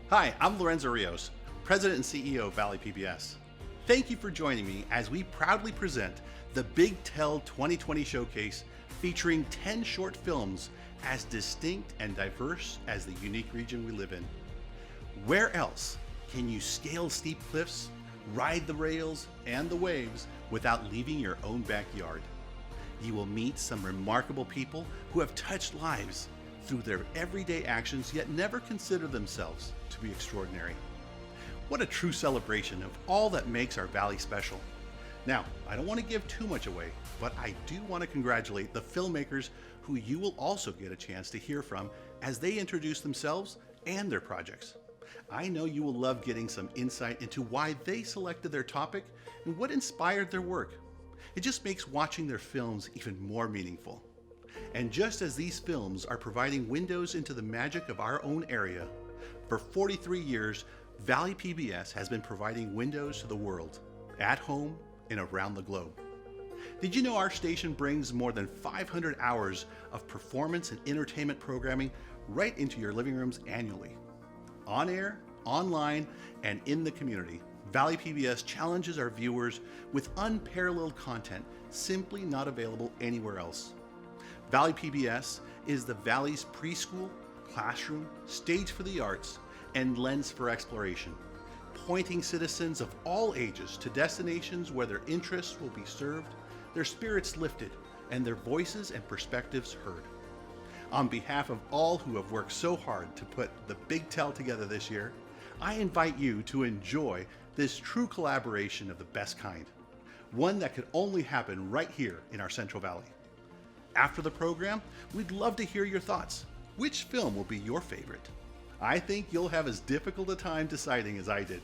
Hi, I'm Lorenzo Rios, President and CEO of Valley PBS. Thank you for joining me as we proudly present the Big Tell 2020 Showcase featuring 10 short films as distinct and diverse as the unique region we live in. Where else can you scale steep cliffs, ride the rails and the waves without leaving your own backyard? You will meet some remarkable people who have touched lives through their everyday actions yet never consider themselves to be extraordinary. What a true celebration of all that makes our valley special. Now, I don't want to give too much away, but I do want to congratulate the filmmakers who you will also get a chance to hear from as they introduce themselves and their projects. I know you will love getting some insight into why they selected their topic and what inspired their work. It just makes watching their films even more meaningful. And just as these films are providing windows into the magic of our own area, for 43 years, Valley PBS has been providing windows to the world, at home and around the globe. Did you know our station brings more than 500 hours of performance and entertainment programming right into your living rooms annually? On air, online, and in the community, Valley PBS challenges our viewers with unparalleled content simply not available anywhere else. Valley PBS is the Valley's preschool, classroom, stage for the arts, and lens for exploration, pointing citizens of all ages to destinations where their interests will be served, their spirits lifted, and their voices and perspectives heard. On behalf of all who have worked so hard to put the Big Tell together this year, I invite you to enjoy this true collaboration of the best kind, one that could only happen right here in our Central Valley. After the program, we'd love to hear your thoughts. Which film will be your favorite? I think you'll have as difficult a time deciding as I did.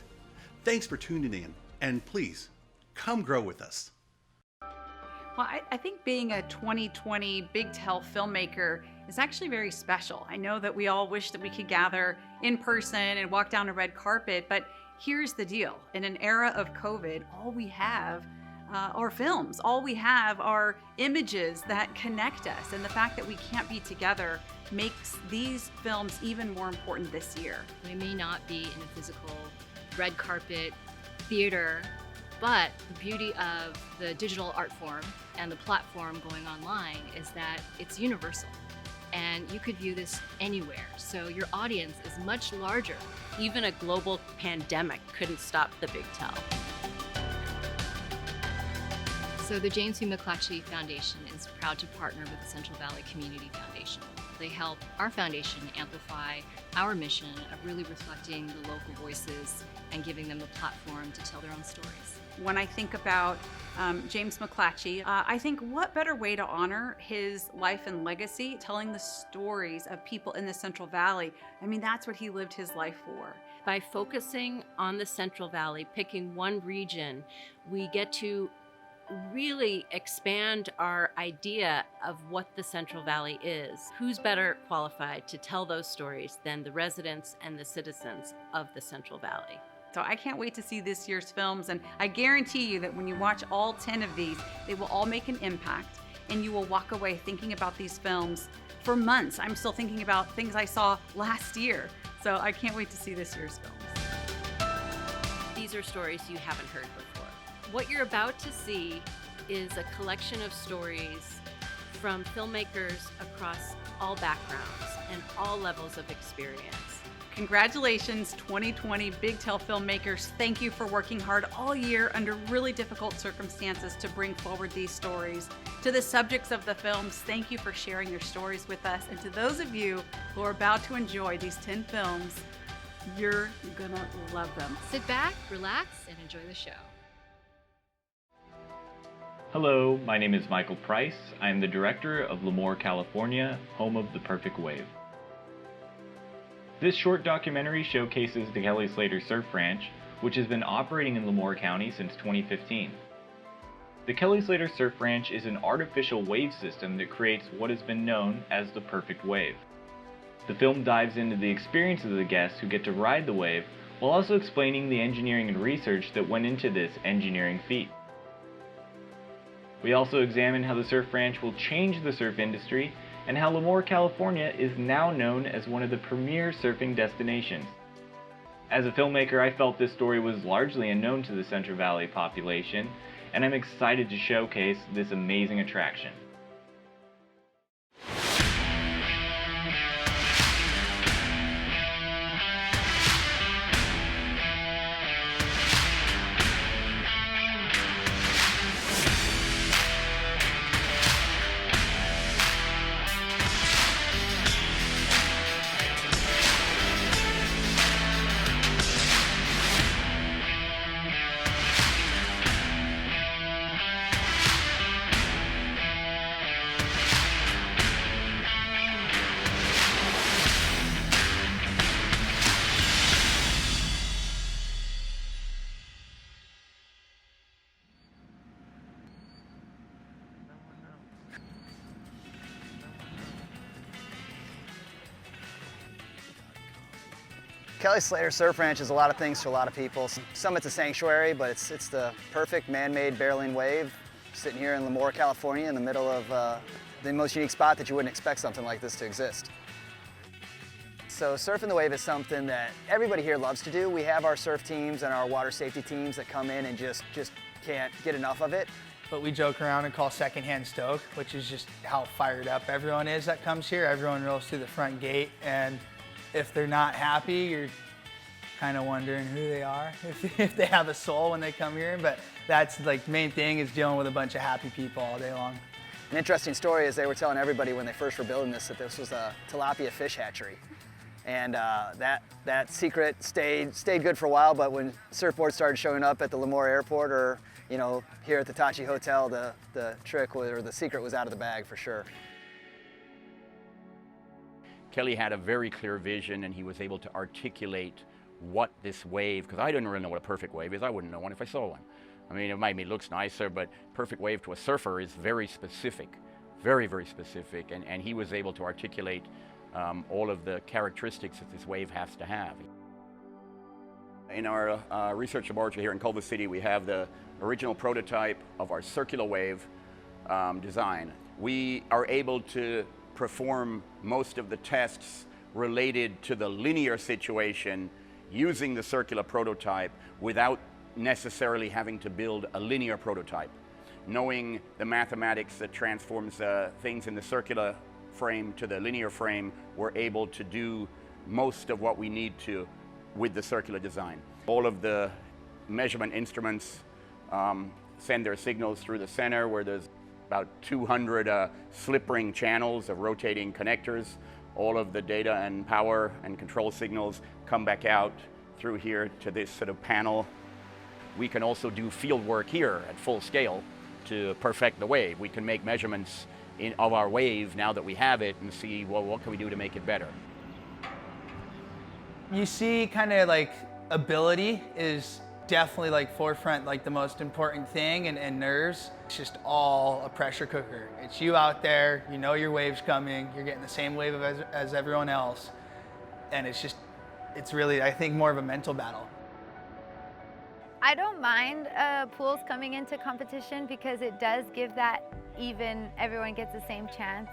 Thanks for tuning in, and please, come grow with us. Well, I think being a 2020 Big Tell filmmaker is actually very special. I know that we all wish that we could gather in person and walk down a red carpet, but here's the deal. In an era of COVID, all we have are films. All we have are images that connect us, and the fact that we can't be together makes these films even more important this year. We may not be in a physical red carpet theater, but the beauty of the digital art form and the platform going online is that it's universal, and you could view this anywhere. So your audience is much larger. Even a global pandemic couldn't stop the Big Tell. So the James B. McClatchy Foundation is proud to partner with the Central Valley Community Foundation. They help our foundation amplify our mission of really reflecting the local voices and giving them the platform to tell their own stories. When I think about James McClatchy, I think what better way to honor his life and legacy, telling the stories of people in the Central Valley. I mean, that's what he lived his life for. By focusing on the Central Valley, picking one region, we get to really expand our idea of what the Central Valley is. Who's better qualified to tell those stories than the residents and the citizens of the Central Valley? So I can't wait to see this year's films, and I guarantee you that when you watch all 10 of these, they will all make an impact, and you will walk away thinking about these films for months. I'm still thinking about things I saw last year, so I can't wait to see this year's films. These are stories you haven't heard before. What you're about to see is a collection of stories from filmmakers across all backgrounds and all levels of experience. Congratulations, 2020 Big Tell filmmakers. Thank you for working hard all year under really difficult circumstances to bring forward these stories. To the subjects of the films, thank you for sharing your stories with us. And to those of you who are about to enjoy these 10 films, you're gonna love them. Sit back, relax, and enjoy the show. Hello, my name is Michael Price. I am the director of Lemoore, California, home of The Perfect Wave. This short documentary showcases the Kelly Slater Surf Ranch, which has been operating in Lemoore County since 2015. The Kelly Slater Surf Ranch is an artificial wave system that creates what has been known as the perfect wave. The film dives into the experiences of the guests who get to ride the wave, while also explaining the engineering and research that went into this engineering feat. We also examine how the surf ranch will change the surf industry and how Lemoore, California is now known as one of the premier surfing destinations. As a filmmaker, I felt this story was largely unknown to the Central Valley population, and I'm excited to showcase this amazing attraction. Kelly Slater Surf Ranch is a lot of things to a lot of people. Some it's a sanctuary, but it's the perfect man-made barreling wave sitting here in Lemoore, California in the middle of the most unique spot that you wouldn't expect something like this to exist. So surfing the wave is something that everybody here loves to do. We have our surf teams and our water safety teams that come in and just can't get enough of it. What we joke around and call secondhand stoke, which is just how fired up everyone is that comes here. Everyone rolls through the front gate, and if they're not happy, you're kind of wondering who they are, if they have a soul when they come here. But that's like the main thing, is dealing with a bunch of happy people all day long. An interesting story is they were telling everybody when they first were building this that this was a tilapia fish hatchery. And that secret stayed good for a while, but when surfboards started showing up at the Lemoore airport or here at the Tachi Hotel, the trick was, or the secret was out of the bag for sure. Kelly had a very clear vision, and he was able to articulate what this wave, because I didn't really know what a perfect wave is. I wouldn't know one if I saw one. I mean, it might be looks nicer, but perfect wave to a surfer is very specific, very, very specific, and he was able to articulate all of the characteristics that this wave has to have. In our research laboratory here in Culver City, we have the original prototype of our circular wave design. We are able to perform most of the tests related to the linear situation using the circular prototype without necessarily having to build a linear prototype. Knowing the mathematics that transforms things in the circular frame to the linear frame, we're able to do most of what we need to with the circular design. All of the measurement instruments send their signals through the center, where there's about 200 slip ring channels of rotating connectors. All of the data and power and control signals come back out through here to this sort of panel. We can also do field work here at full scale to perfect the wave. We can make measurements of our wave now that we have it and see, well, what can we do to make it better? You see kind of like ability is definitely like forefront, like the most important thing, and nerves. It's just all a pressure cooker. It's you out there, you know your wave's coming, you're getting the same wave as everyone else. And it's really, I think, more of a mental battle. I don't mind pools coming into competition because it does give that even everyone gets the same chance.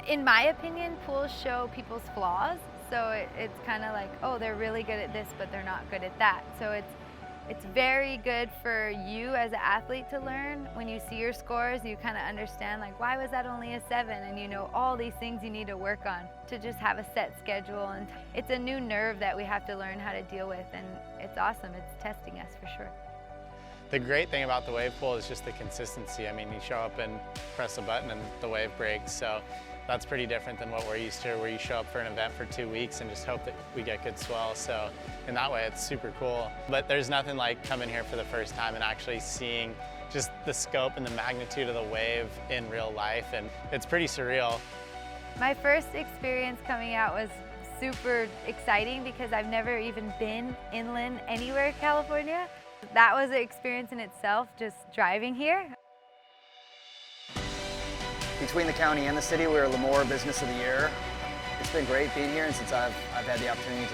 In my opinion, pools show people's flaws. So it's kind of like, oh, they're really good at this, but they're not good at that. So it's very good for you as an athlete to learn. When you see your scores, you kind of understand, like, why was that only a 7? And you know all these things you need to work on to just have a set schedule. And it's a new nerve that we have to learn how to deal with, and it's awesome. It's testing us for sure. The great thing about the wave pool is just the consistency. I mean, you show up and press a button and the wave breaks. So that's pretty different than what we're used to, where you show up for an event for 2 weeks and just hope that we get good swell. So in that way, it's super cool. But there's nothing like coming here for the first time and actually seeing just the scope and the magnitude of the wave in real life, and it's pretty surreal. My first experience coming out was super exciting because I've never even been inland anywhere in California. That was an experience in itself, just driving here. Between the county and the city, we're Lemoore Business of the Year. It's been great being here, and since I've had the opportunity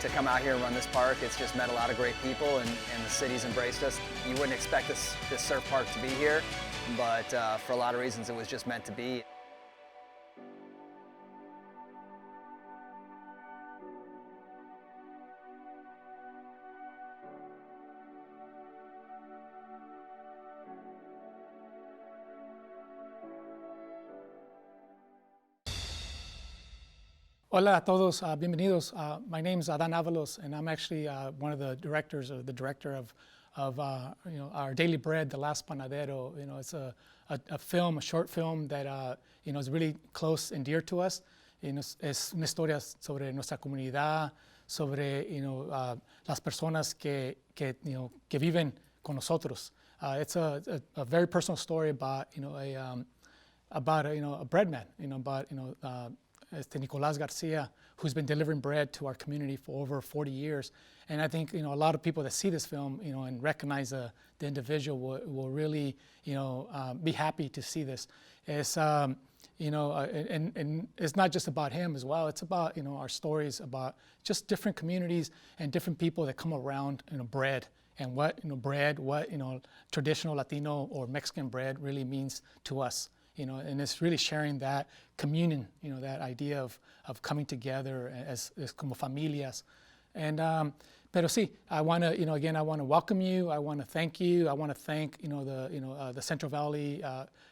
to come out here and run this park, it's just met a lot of great people, and the city's embraced us. You wouldn't expect this surf park to be here, but for a lot of reasons, it was just meant to be. Hola a todos, bienvenidos. My name is Adan Avalos, and I'm actually one of the directors, or the director of our Daily Bread, The Last Panadero. It's a film, a short film that is really close and dear to us. Es una historia sobre nuestra comunidad, sobre las personas que viven con nosotros. It's a very personal story about a bread man, about Nicolás Garcia, who's been delivering bread to our community for over 40 years. And I think a lot of people that see this film and recognize the individual will really be happy to see this. It's and it's not just about him as well. It's about our stories about just different communities and different people that come around bread and what traditional Latino or Mexican bread really means to us. And it's really sharing that communion, that idea of coming together as como familias. And pero sí, I want to, again, I want to welcome you. I want to thank you. I want to thank, the Central Valley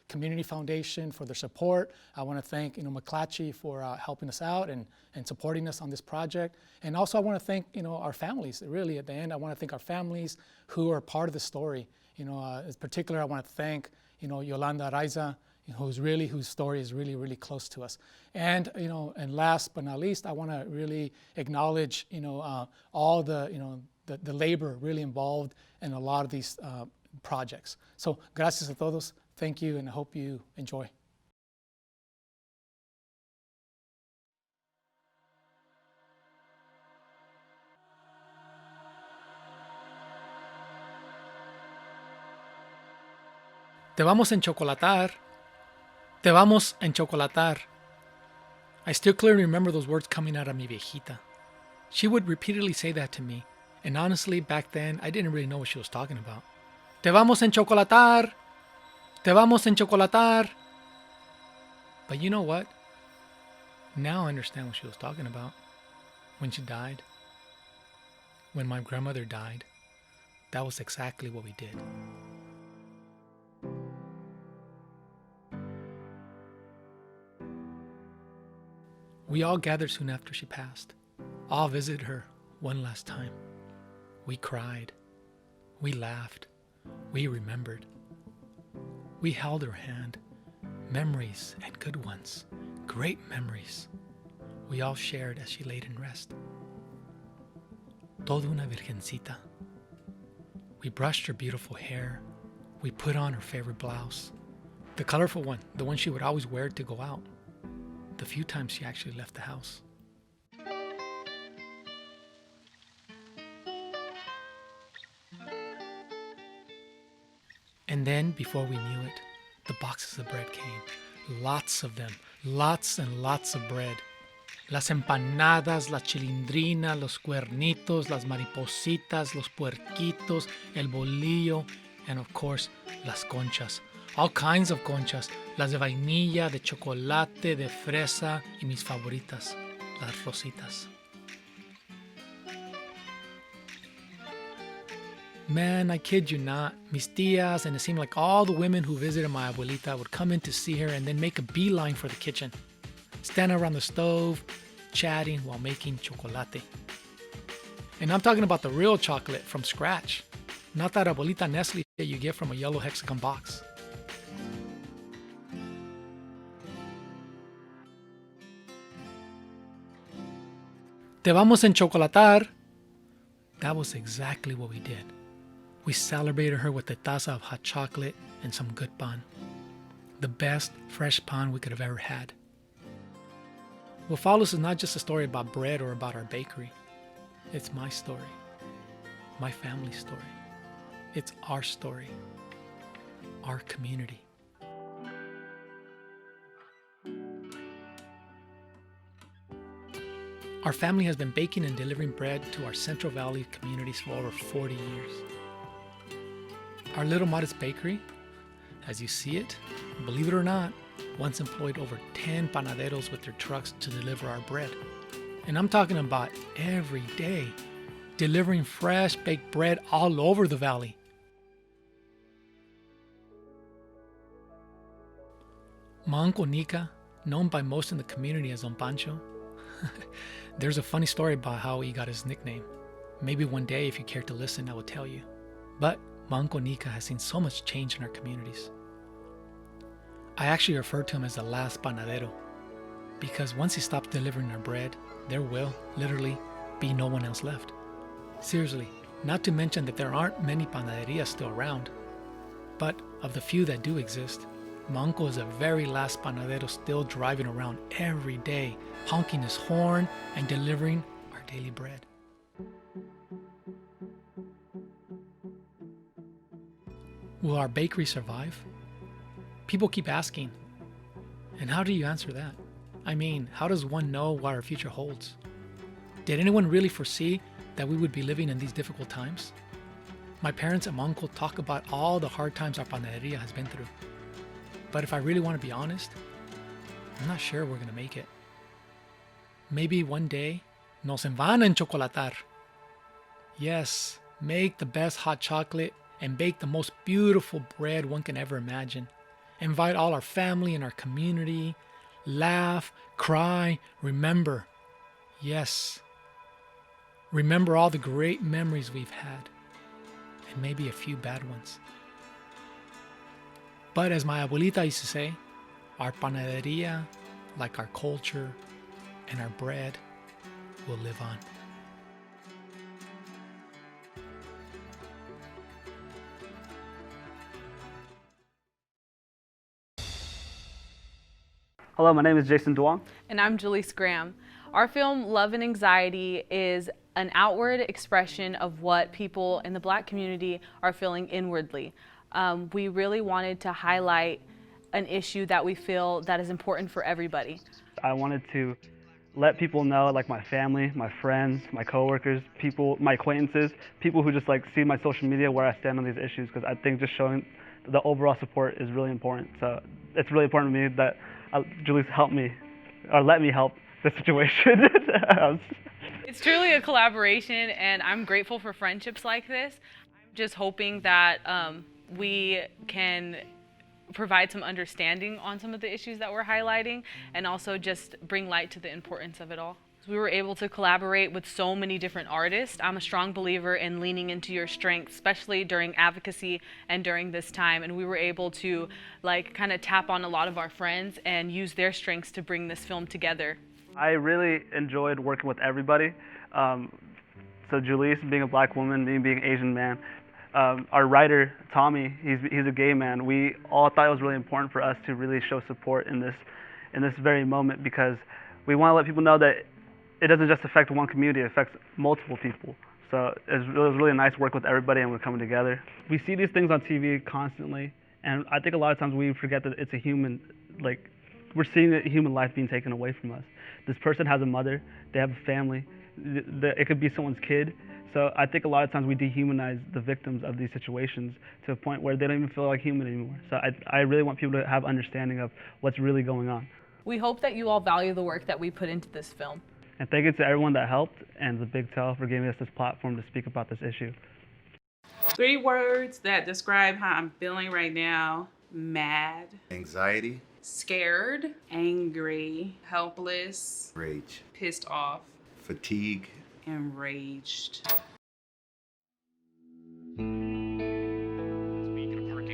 Community Foundation for their support. I want to thank, McClatchy for helping us out and supporting us on this project. And also I want to thank, our families. Really, at the end, I want to thank our families who are part of the story. In particular, I want to thank, Yolanda Raiza, whose story is really, really close to us. And, and last but not least, I want to really acknowledge, all the labor really involved in a lot of these projects. So, gracias a todos. Thank you, and I hope you enjoy. Te vamos a enchocolatar. Te vamos a enchocolatar. I still clearly remember those words coming out of mi viejita. She would repeatedly say that to me, and honestly, back then, I didn't really know what she was talking about. Te vamos a enchocolatar. Te vamos a enchocolatar. But you know what? Now I understand what she was talking about. When she died, when my grandmother died, that was exactly what we did. We all gathered soon after she passed. All visited her one last time. We cried. We laughed. We remembered. We held her hand. Memories and good ones. Great memories. We all shared as she laid in rest. Toda una virgencita. We brushed her beautiful hair. We put on her favorite blouse. The colorful one, the one she would always wear to go out. The few times she actually left the house. And then, before we knew it, the boxes of bread came. Lots of them. Lots and lots of bread. Las empanadas, la chilindrina, los cuernitos, las maripositas, los puerquitos, el bolillo, and of course, las conchas. All kinds of conchas, las de vainilla, de chocolate, de fresa, y mis favoritas, las rositas. Man, I kid you not, mis tías, and it seemed like all the women who visited my abuelita would come in to see her and then make a beeline for the kitchen. Stand around the stove, chatting while making chocolate. And I'm talking about the real chocolate from scratch, not that abuelita Nestle that you get from a yellow hexagon box. Te vamos a enchocolatar. That was exactly what we did. We celebrated her with a taza of hot chocolate and some good pan. The best fresh pan we could have ever had. What follows is not just a story about bread or about our bakery. It's my story. My family's story. It's our story. Our community. Our family has been baking and delivering bread to our Central Valley communities for over 40 years. Our little modest bakery, as you see it, believe it or not, once employed over 10 panaderos with their trucks to deliver our bread. And I'm talking about every day, delivering fresh baked bread all over the valley. My Uncle Nika, known by most in the community as Don Pancho, There's a funny story about how he got his nickname. Maybe one day, if you care to listen, I will tell you. But my Uncle Nika has seen so much change in our communities. I actually refer to him as the last panadero, because once he stops delivering our bread, there will, literally, be no one else left. Seriously, not to mention that there aren't many panaderias still around. But of the few that do exist, my uncle is the very last panadero still driving around every day, honking his horn and delivering our daily bread. Will our bakery survive? People keep asking. And how do you answer that? I mean, how does one know what our future holds? Did anyone really foresee that we would be living in these difficult times? My parents and my uncle talk about all the hard times our panaderia has been through. But if I really want to be honest, I'm not sure we're going to make it. Maybe one day, nos van a enchocolatar. Yes, make the best hot chocolate and bake the most beautiful bread one can ever imagine. Invite all our family and our community. Laugh, cry, remember. Yes. Remember all the great memories we've had. And maybe a few bad ones. But as my abuelita used to say, our panaderia, like our culture and our bread, will live on. Hello, my name is Jason Duong. And I'm Julie Scram. Our film, Love and Anxiety, is an outward expression of what people in the Black community are feeling inwardly. We really wanted to highlight an issue that we feel that is important for everybody. I wanted to let people know, like my family, my friends, my coworkers, people, my acquaintances, people who just like see my social media where I stand on these issues, because I think just showing the overall support is really important. So it's really important to me that Julie's helped me, or let me help the situation. It's truly a collaboration, and I'm grateful for friendships like this. I'm just hoping that we can provide some understanding on some of the issues that we're highlighting, and also just bring light to the importance of it all. We were able to collaborate with so many different artists. I'm a strong believer in leaning into your strengths, especially during advocacy and during this time. And we were able to kind of tap on a lot of our friends and use their strengths to bring this film together. I really enjoyed working with everybody. So Julisse being a Black woman, me being an Asian man, our writer Tommy, he's a gay man. We all thought it was really important for us to really show support in this very moment, because we want to let people know that it doesn't just affect one community, it affects multiple people. So it was really nice to work with everybody and we're coming together. We see these things on TV constantly, and I think a lot of times we forget that it's a human, we're seeing a human life being taken away from us. This person has a mother, they have a family, it could be someone's kid. So I think a lot of times we dehumanize the victims of these situations to a point where they don't even feel like human anymore. So I really want people to have understanding of what's really going on. We hope that you all value the work that we put into this film. And thank you to everyone that helped, and the Big Tell for giving us this platform to speak about this issue. 3 words that describe how I'm feeling right now: mad, anxiety, scared, angry, helpless, rage, pissed off, fatigue, enraged.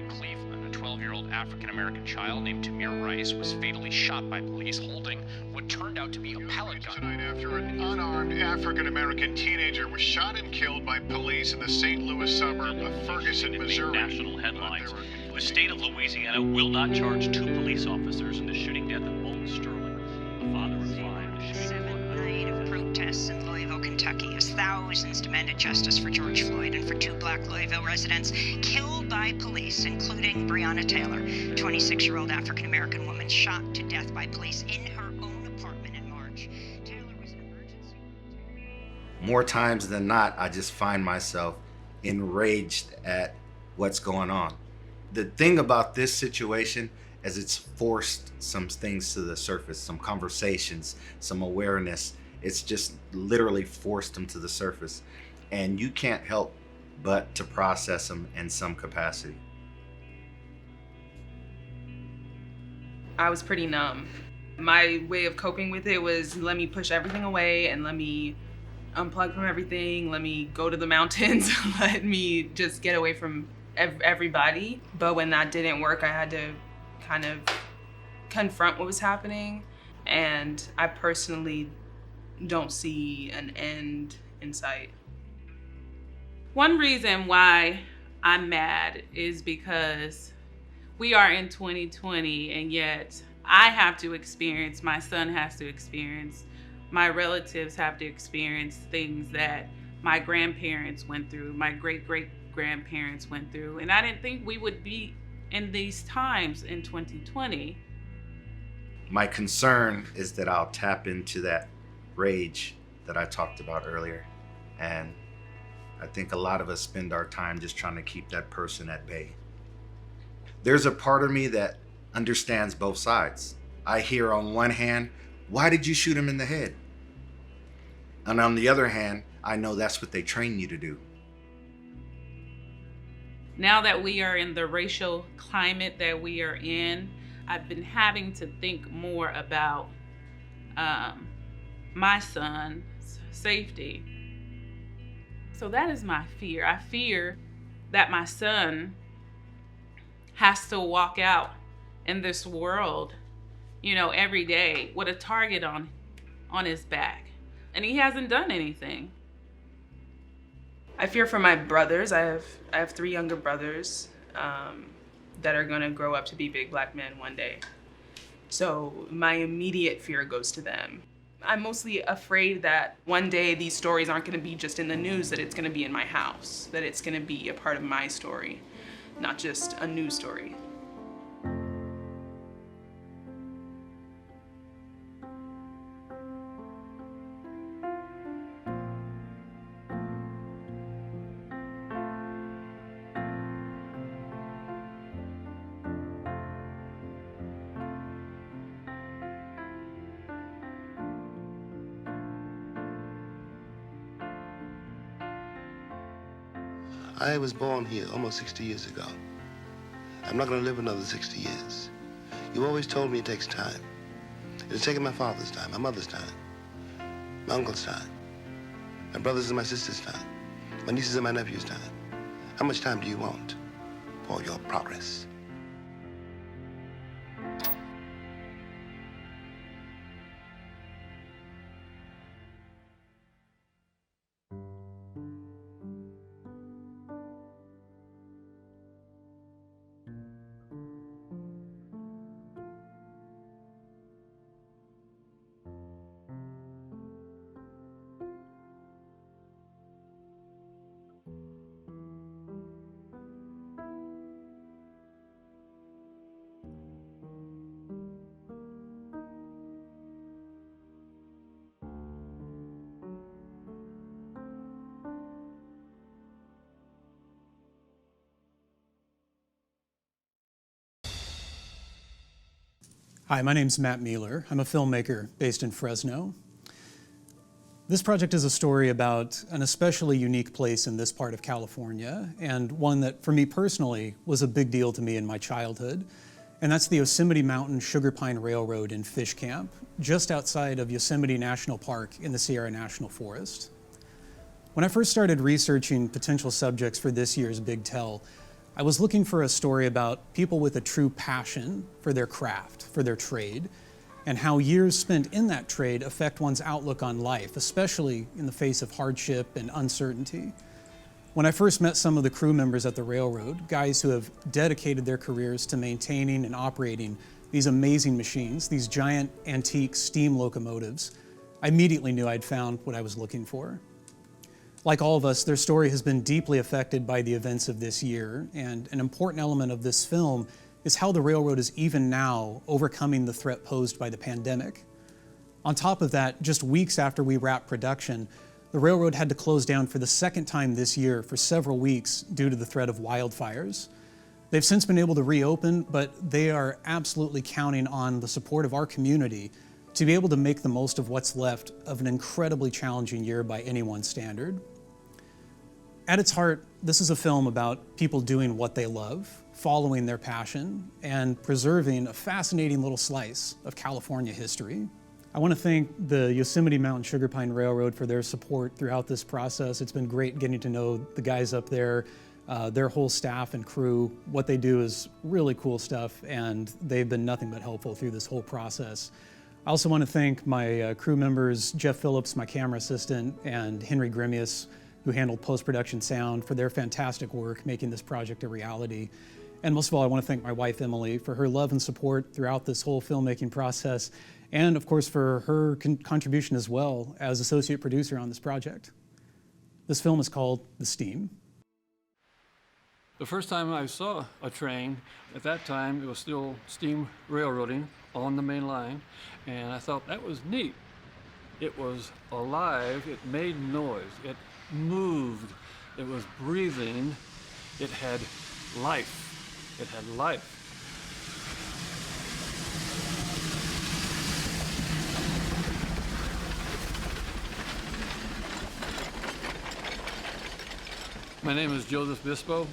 Cleveland, a 12-year-old African-American child named Tamir Rice was fatally shot by police holding what turned out to be a pellet gun. Tonight after an unarmed African-American teenager was shot and killed by police in the St. Louis suburb of Ferguson, Missouri. National headlines. The state of Louisiana will not charge 2 police officers in the shooting death of Bolton Sterling, the father of 5. The shooting night of protests in Louisville, Kentucky, as thousands demanded justice for George Floyd and for 2 Black Louisville residents killed by police, including Breonna Taylor, 26-year-old African-American woman shot to death by police in her own apartment in March. Taylor was an emergency. More times than not, I just find myself enraged at what's going on. The thing about this situation is it's forced some things to the surface, some conversations, some awareness. It's just literally forced them to the surface. And you can't help but to process them in some capacity. I was pretty numb. My way of coping with it was let me push everything away and let me unplug from everything, let me go to the mountains, let me just get away from everybody. But when that didn't work, I had to kind of confront what was happening, and I personally don't see an end in sight. One reason why I'm mad is because we are in 2020, and yet I have to experience, my son has to experience, my relatives have to experience things that my grandparents went through, my great-great-grandparents went through. And I didn't think we would be in these times in 2020. My concern is that I'll tap into that rage that I talked about earlier. And I think a lot of us spend our time just trying to keep that person at bay. There's a part of me that understands both sides. I hear on one hand, why did you shoot him in the head? And on the other hand, I know that's what they train you to do. Now that we are in the racial climate that we are in, I've been having to think more about my son's safety. So that is my fear. I fear that my son has to walk out in this world, every day with a target on his back. And he hasn't done anything. I fear for my brothers. I have 3 younger brothers that are gonna grow up to be big black men one day. So my immediate fear goes to them. I'm mostly afraid that one day these stories aren't gonna be just in the news, that it's gonna be in my house, that it's gonna be a part of my story, not just a news story. I was born here almost 60 years ago. I'm not going to live another 60 years. You always told me it takes time. It has taken my father's time, my mother's time, my uncle's time, my brothers and my sister's time, my nieces and my nephews' time. How much time do you want for your progress? Hi, my name's Matt Mueller. I'm a filmmaker based in Fresno. This project is a story about an especially unique place in this part of California, and one that, for me personally, was a big deal to me in my childhood. And that's the Yosemite Mountain Sugar Pine Railroad in Fish Camp, just outside of Yosemite National Park in the Sierra National Forest. When I first started researching potential subjects for this year's Big Tell, I was looking for a story about people with a true passion for their craft, for their trade, and how years spent in that trade affect one's outlook on life, especially in the face of hardship and uncertainty. When I first met some of the crew members at the railroad, guys who have dedicated their careers to maintaining and operating these amazing machines, these giant antique steam locomotives, I immediately knew I'd found what I was looking for. Like all of us, their story has been deeply affected by the events of this year, and an important element of this film is how the railroad is even now overcoming the threat posed by the pandemic. On top of that, just weeks after we wrapped production, the railroad had to close down for the second time this year for several weeks due to the threat of wildfires. They've since been able to reopen, but they are absolutely counting on the support of our community to be able to make the most of what's left of an incredibly challenging year by anyone's standard. At its heart, This is a film about people doing what they love, following their passion, and preserving a fascinating little slice of California history. I want to thank the Yosemite Mountain Sugar Pine Railroad for their support throughout this process. It's been great getting to know the guys up there, their whole staff and crew. What they do is really cool stuff, and they've been nothing but helpful through this whole process. I also want to thank my crew members, Jeff Phillips, my camera assistant, and Henry Grimius, who handled post-production sound, for their fantastic work making this project a reality. And most of all, I want to thank my wife, Emily, for her love and support throughout this whole filmmaking process, and of course for her contribution as well as associate producer on this project. This film is called The Steam. The first time I saw a train, at that time it was still steam railroading on the main line, and I thought that was neat. It was alive, it made noise, it moved, it was breathing, it had life, it had life. My name is Joseph Bispo.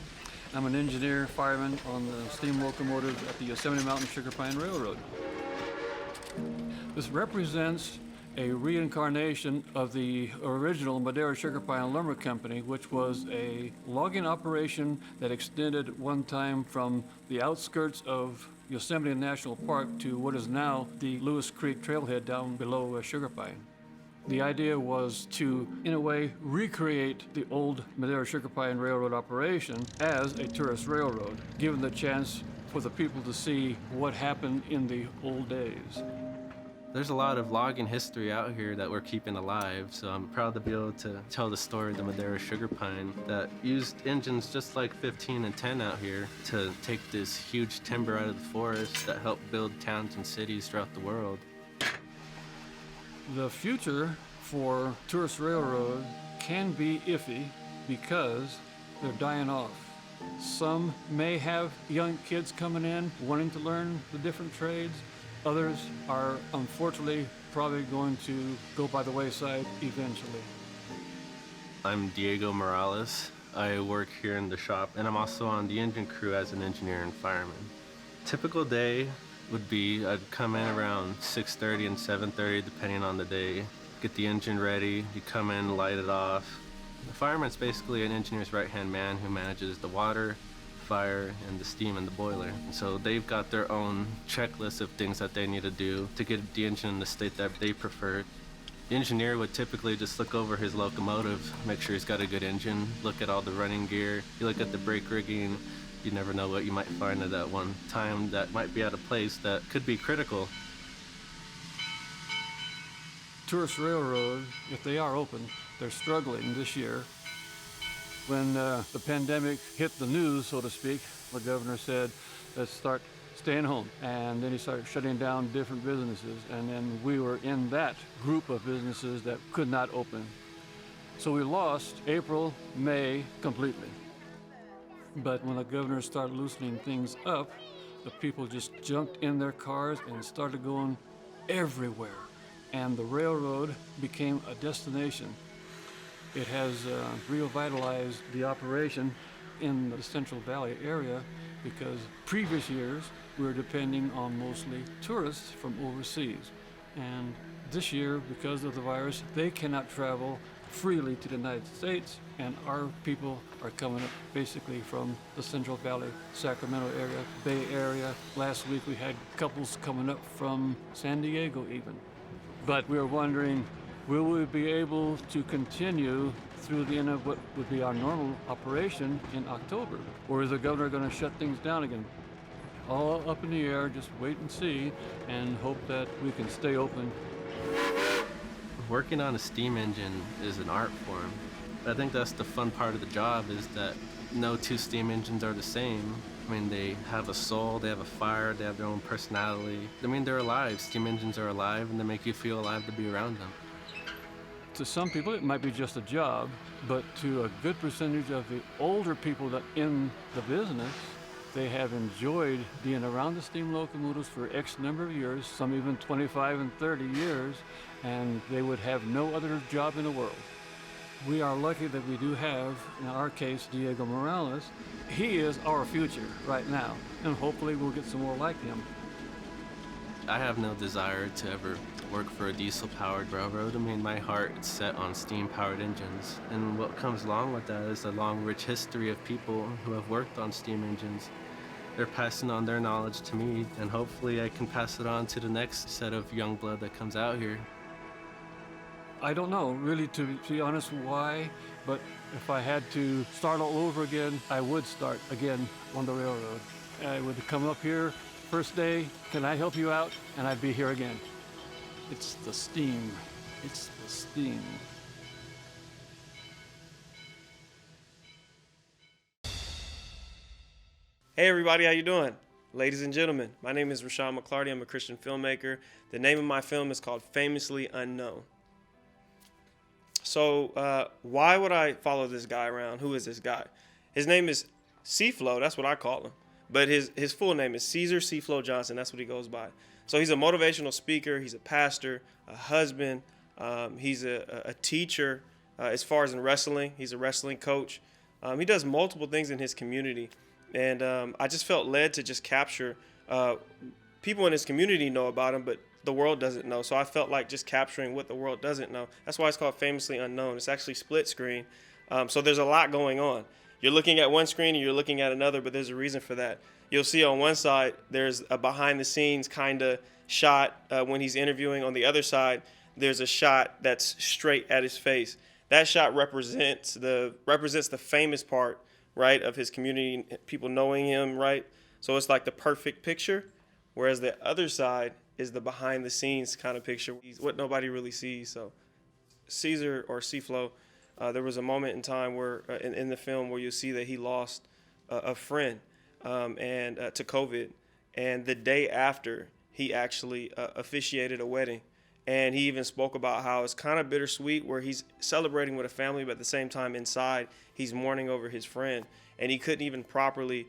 I'm an engineer, fireman on the steam locomotives at the Yosemite Mountain Sugar Pine Railroad. This represents a reincarnation of the original Madera Sugar Pine Lumber Company, which was a logging operation that extended one time from the outskirts of Yosemite National Park to what is now the Lewis Creek trailhead down below Sugar Pine. The idea was to, in a way, recreate the old Madera Sugar Pine Railroad operation as a tourist railroad, given the chance for the people to see what happened in the old days. There's a lot of logging history out here that we're keeping alive, so I'm proud to be able to tell the story of the Madera Sugar Pine that used engines just like 15 and 10 out here to take this huge timber out of the forest that helped build towns and cities throughout the world. The future for tourist railroad can be iffy because they're dying off. Some may have young kids coming in wanting to learn the different trades. Others are unfortunately probably going to go by the wayside eventually. I'm Diego Morales. I work here in the shop, and I'm also on the engine crew as an engineer and fireman. Typical day would be I'd come in around 6:30 and 7:30 depending on the day, get the engine ready, you come in, light it off. The fireman's basically an engineer's right-hand man who manages the water, fire, and the steam in the boiler. So they've got their own checklist of things that they need to do to get the engine in the state that they prefer. The engineer would typically just look over his locomotive, make sure he's got a good engine, look at all the running gear, you look at the brake rigging. You never know what you might find at that one time that might be out of place that could be critical. Tourist railroad, if they are open, they're struggling this year. When the pandemic hit the news, so to speak, the governor said, let's start staying home. And then he started shutting down different businesses. And then we were in that group of businesses that could not open. So we lost April, May completely. But when the governor started loosening things up, the people just jumped in their cars and started going everywhere. And the railroad became a destination. It has revitalized the operation in the Central Valley area because previous years we were depending on mostly tourists from overseas. And this year, because of the virus, they cannot travel freely to the United States, and our people are coming up basically from the Central Valley, Sacramento area, Bay Area. Last week we had couples coming up from San Diego even. But we were wondering, will we be able to continue through the end of what would be our normal operation in October? Or is the governor going to shut things down again? All up in the air, just wait and see and hope that we can stay open. Working on a steam engine is an art form. I think that's the fun part of the job is that no two steam engines are the same. I mean, they have a soul, they have a fire, they have their own personality. I mean, they're alive. Steam engines are alive and they make you feel alive to be around them. To some people, it might be just a job, but to a good percentage of the older people that in the business, they have enjoyed being around the steam locomotives for X number of years, some even 25 and 30 years, and they would have no other job in the world. We are lucky that we do have, in our case, Diego Morales. He is our future right now, and hopefully we'll get some more like him. I have no desire to ever work for a diesel-powered railroad. I mean, my heart is set on steam-powered engines, and what comes along with that is a long, rich history of people who have worked on steam engines. They're passing on their knowledge to me, and hopefully I can pass it on to the next set of young blood that comes out here. I don't know, really, to be honest, why, but if I had to start all over again, I would start again on the railroad. I would come up here, first day, can I help you out? And I'd be here again. It's the steam. It's the steam. Hey everybody, how you doing? Ladies and gentlemen, my name is Rashawn McClarty. I'm a Christian filmmaker. The name of my film is called Famously Unknown. So why would I follow this guy around? Who is this guy? His name is C-Flow, that's what I call him. But his full name is Caesar C-Flow Johnson, that's what he goes by. So he's a motivational speaker, he's a pastor, a husband, he's a teacher as far as in wrestling. He's a wrestling coach. He does multiple things in his community. And I just felt led to just capture, people in his community know about him, but the world doesn't know. So I felt like just capturing what the world doesn't know. That's why it's called Famously Unknown. It's actually split screen. So there's a lot going on. You're looking at one screen and you're looking at another, but there's a reason for that. You'll see on one side, there's a behind the scenes kind of shot when he's interviewing. On the other side, there's a shot that's straight at his face. That shot represents the famous part, right, of his community, people knowing him, right? So it's like the perfect picture, whereas the other side is the behind the scenes kind of picture, what nobody really sees. So Caesar, or C-Flow, there was a moment in time where in the film where you see that he lost a friend and to COVID, and the day after he actually officiated a wedding. And he even spoke about how it's kind of bittersweet, where he's celebrating with a family, but at the same time inside he's mourning over his friend, and he couldn't even properly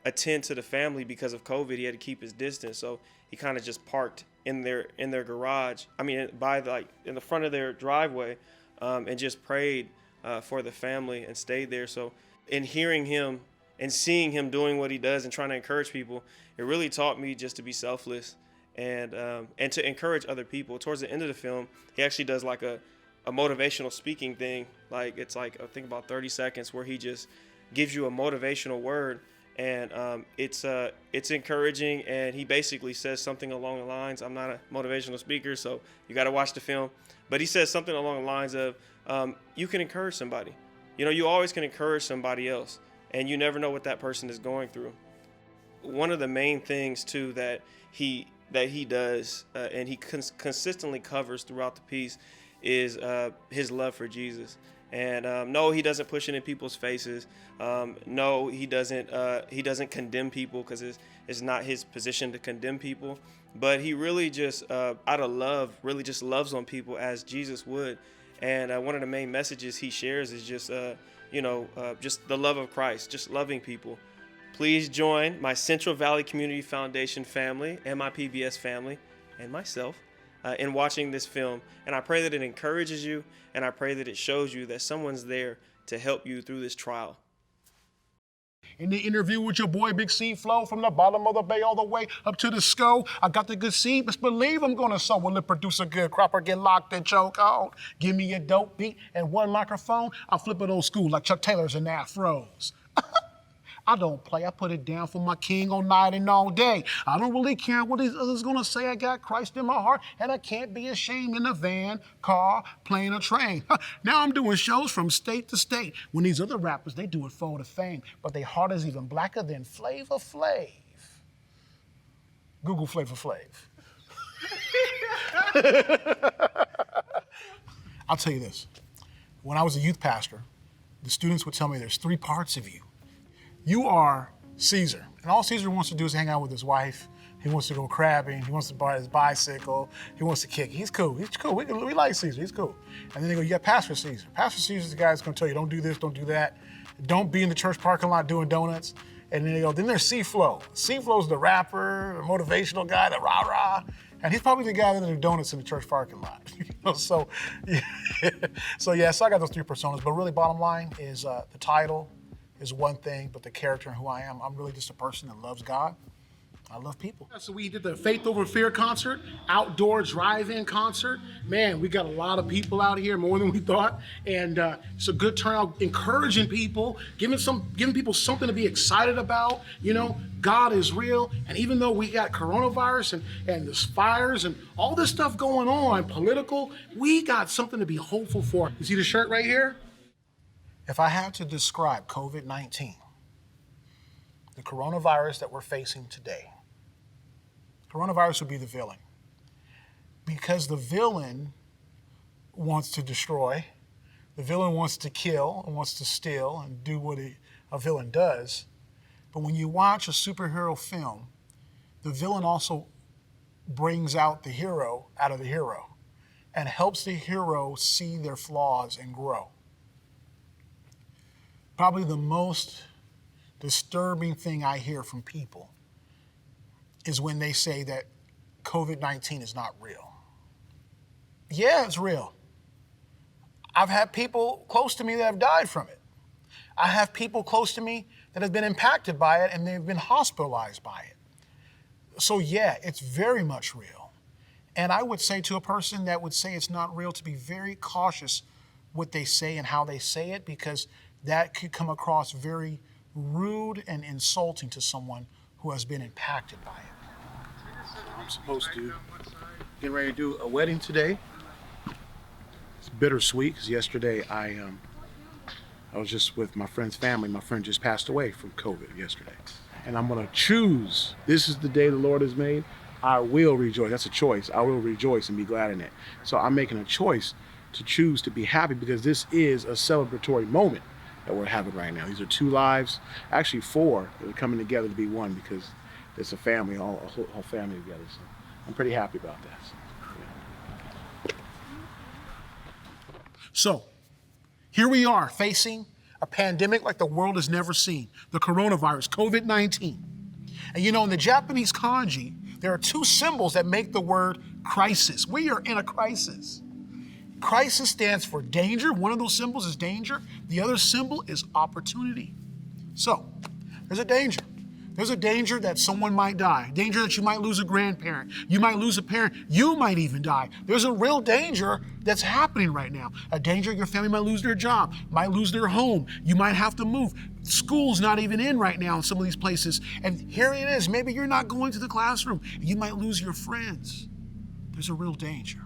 attend to the family because of COVID. He had to keep his distance, so he kind of just parked in their garage. I mean, in the front of their driveway, and just prayed for the family and stayed there. So in hearing him and seeing him doing what he does and trying to encourage people, it really taught me just to be selfless and to encourage other people. Towards the end of the film, he actually does like a motivational speaking thing. Like it's like, I think about 30 seconds where he just gives you a motivational word, and it's encouraging. And he basically says something along the lines, I'm not a motivational speaker, so you got to watch the film, but he says something along the lines of, you can encourage somebody. You know, you always can encourage somebody else, and you never know what that person is going through. One of the main things too that he does, and he consistently covers throughout the piece, is his love for Jesus. And no, he doesn't push it in people's faces. No, he doesn't condemn people, because it's not his position to condemn people. But he really just, out of love, really just loves on people as Jesus would. And one of the main messages he shares is just, just the love of Christ, just loving people. Please join my Central Valley Community Foundation family and my PBS family and myself in watching this film. And I pray that it encourages you, and I pray that it shows you that someone's there to help you through this trial. In the interview with your boy Big C-Flow, from the bottom of the bay all the way up to the skull, I got the good seed, best believe I'm gonna sow. Will it produce a good crop or get locked and choke on? Give me a dope beat and one microphone, I'll flip it old school like Chuck Taylor's and afros. I don't play, I put it down for my king all night and all day. I don't really care what these others gonna say. I got Christ in my heart, and I can't be ashamed in a van, car, plane, or train. Now I'm doing shows from state to state. When these other rappers, they do it for the fame, but their heart is even blacker than Flavor Flav. Google Flavor Flav. I'll tell you this. When I was a youth pastor, the students would tell me there's 3 parts of you. You are Caesar, and all Caesar wants to do is hang out with his wife. He wants to go crabbing. He wants to buy his bicycle. He wants to kick. He's cool. He's cool. We like Caesar. He's cool. And then they go, you got Pastor Caesar. Pastor Caesar's the guy that's going to tell you, don't do this, don't do that. Don't be in the church parking lot doing donuts. And then they go, then there's C-Flow. C-Flow's the rapper, the motivational guy, the rah-rah. And he's probably the guy that did donuts in the church parking lot. So I got those 3 personas. But really, bottom line is the title is one thing, but the character and who I am, I'm really just a person that loves God. I love people. So we did the Faith Over Fear concert, outdoor drive-in concert. Man, we got a lot of people out here, more than we thought. And it's a good turnout, encouraging people, giving people something to be excited about. You know, God is real. And even though we got coronavirus and there's fires and all this stuff going on, political, we got something to be hopeful for. You see the shirt right here? If I had to describe COVID-19, the coronavirus that we're facing today, coronavirus would be the villain. Because the villain wants to destroy, the villain wants to kill and wants to steal and do what a villain does. But when you watch a superhero film, the villain also brings out the hero out of the hero and helps the hero see their flaws and grow. Probably the most disturbing thing I hear from people is when they say that COVID-19 is not real. Yeah, it's real. I've had people close to me that have died from it. I have people close to me that have been impacted by it and they've been hospitalized by it. So yeah, it's very much real. And I would say to a person that would say it's not real to be very cautious what they say and how they say it, because that could come across very rude and insulting to someone who has been impacted by it. I'm supposed to get ready to do a wedding today. It's bittersweet because yesterday I was just with my friend's family. My friend just passed away from COVID yesterday. And I'm gonna choose, this is the day the Lord has made. I will rejoice. That's a choice. I will rejoice and be glad in it. So I'm making a choice to choose to be happy because this is a celebratory moment that we're having right now. These are 2 lives, actually 4 that are coming together to be one because it's a family, a whole family together. So I'm pretty happy about that. So here we are facing a pandemic like the world has never seen, the coronavirus, COVID-19. And you know, in the Japanese kanji, there are 2 symbols that make the word crisis. We are in a crisis. Crisis stands for danger. One of those symbols is danger. The other symbol is opportunity. So there's a danger. There's a danger that someone might die, danger that you might lose a grandparent, you might lose a parent, you might even die. There's a real danger that's happening right now. A danger your family might lose their job, might lose their home, you might have to move. School's not even in right now in some of these places. And here it is, maybe you're not going to the classroom, you might lose your friends. There's a real danger.